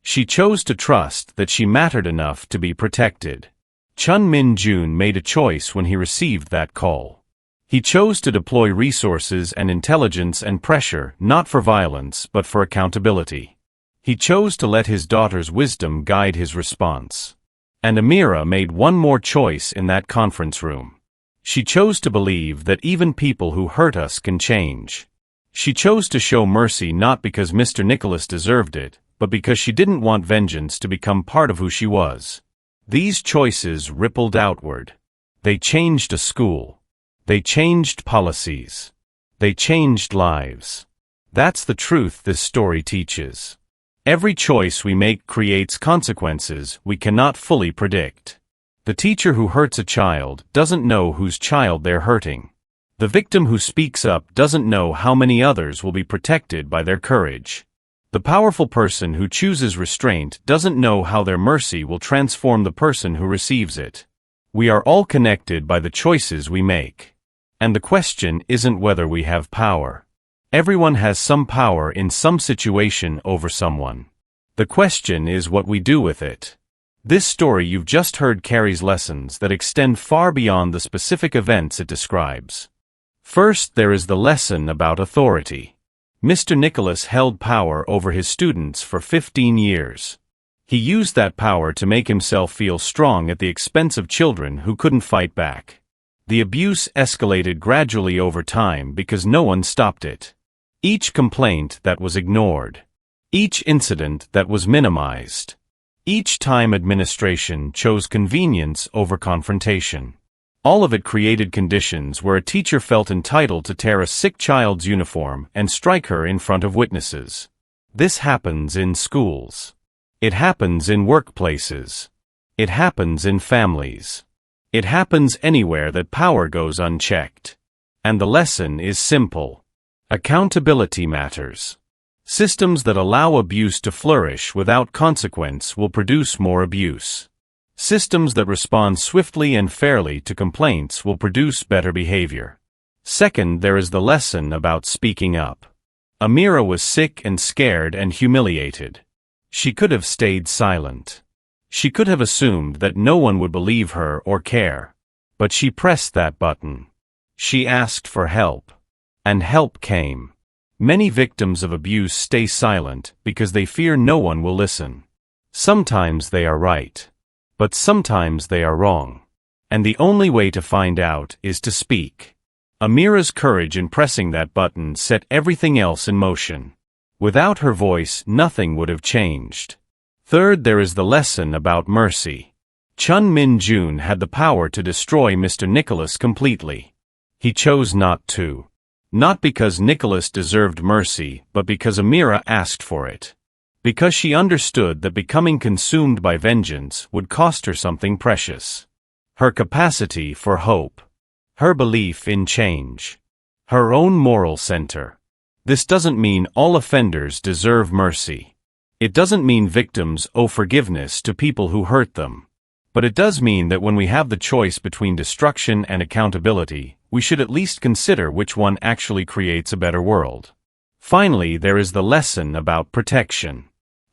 She chose to trust that she mattered enough to be protected. Chun Min-Jun made a choice when he received that call. He chose to deploy resources and intelligence and pressure not for violence but for accountability. He chose to let his daughter's wisdom guide his response. And Amira made one more choice in that conference room. She chose to believe that even people who hurt us can change. She chose to show mercy not because Mr. Nicholas deserved it, but because she didn't want vengeance to become part of who she was. These choices rippled outward. They changed a school. They changed policies. They changed lives. That's the truth this story teaches. Every choice we make creates consequences we cannot fully predict. The teacher who hurts a child doesn't know whose child they're hurting. The victim who speaks up doesn't know how many others will be protected by their courage. The powerful person who chooses restraint doesn't know how their mercy will transform the person who receives it. We are all connected by the choices we make. And the question isn't whether we have power. Everyone has some power in some situation over someone. The question is what we do with it. This story you've just heard carries lessons that extend far beyond the specific events it describes. First, there is the lesson about authority. Mr. Nicholas held power over his students for 15 years. He used that power to make himself feel strong at the expense of children who couldn't fight back. The abuse escalated gradually over time because no one stopped it. Each complaint that was ignored. Each incident that was minimized. Each time administration chose convenience over confrontation. All of it created conditions where a teacher felt entitled to tear a sick child's uniform and strike her in front of witnesses. This happens in schools. It happens in workplaces. It happens in families. It happens anywhere that power goes unchecked. And the lesson is simple. Accountability matters. Systems that allow abuse to flourish without consequence will produce more abuse. Systems that respond swiftly and fairly to complaints will produce better behavior. Second, there is the lesson about speaking up. Amira was sick and scared and humiliated. She could have stayed silent. She could have assumed that no one would believe her or care. But she pressed that button. She asked for help. And help came. Many victims of abuse stay silent because they fear no one will listen. Sometimes they are right. But sometimes they are wrong. And the only way to find out is to speak. Amira's courage in pressing that button set everything else in motion. Without her voice, nothing would have changed. Third, there is the lesson about mercy. Chun Min-Jun had the power to destroy Mr. Nicholas completely. He chose not to. Not because Nicholas deserved mercy, but because Amira asked for it. Because she understood that becoming consumed by vengeance would cost her something precious. Her capacity for hope. Her belief in change. Her own moral center. This doesn't mean all offenders deserve mercy. It doesn't mean victims owe forgiveness to people who hurt them. But it does mean that when we have the choice between destruction and accountability, we should at least consider which one actually creates a better world. Finally, there is the lesson about protection.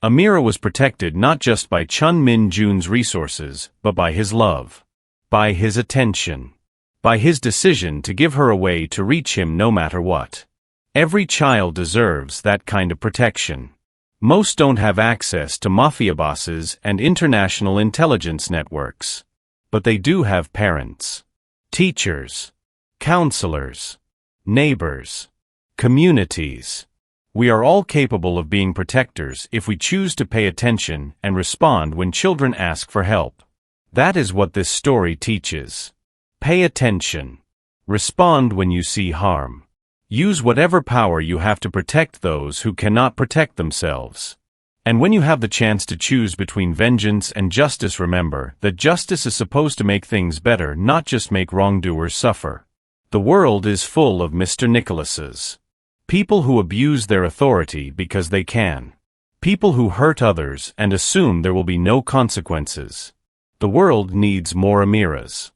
Amira was protected not just by Chun Min-Jun's resources, but by his love. By his attention. By his decision to give her a way to reach him no matter what. Every child deserves that kind of protection. Most don't have access to mafia bosses and international intelligence networks. But they do have parents, teachers, counselors, neighbors, communities. We are all capable of being protectors if we choose to pay attention and respond when children ask for help. That is what this story teaches. Pay attention. Respond when you see harm. Use whatever power you have to protect those who cannot protect themselves. And when you have the chance to choose between vengeance and justice, remember that justice is supposed to make things better, not just make wrongdoers suffer. The world is full of Mr. Nicholases. People who abuse their authority because they can. People who hurt others and assume there will be no consequences. The world needs more Amiras.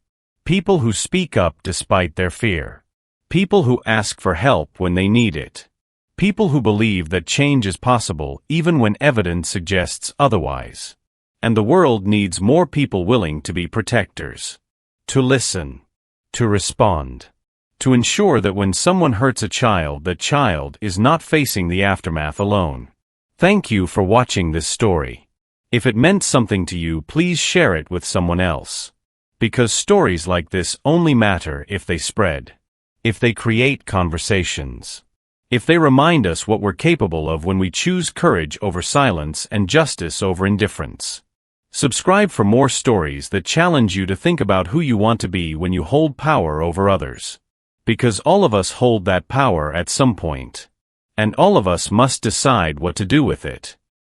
People who speak up despite their fear. People who ask for help when they need it. People who believe that change is possible even when evidence suggests otherwise. And the world needs more people willing to be protectors. To listen. To respond. To ensure that when someone hurts a child, that child is not facing the aftermath alone. Thank you for watching this story. If it meant something to you, please share it with someone else. Because stories like this only matter if they spread. If they create conversations. If they remind us what we're capable of when we choose courage over silence and justice over indifference. Subscribe for more stories that challenge you to think about who you want to be when you hold power over others. Because all of us hold that power at some point. And all of us must decide what to do with it.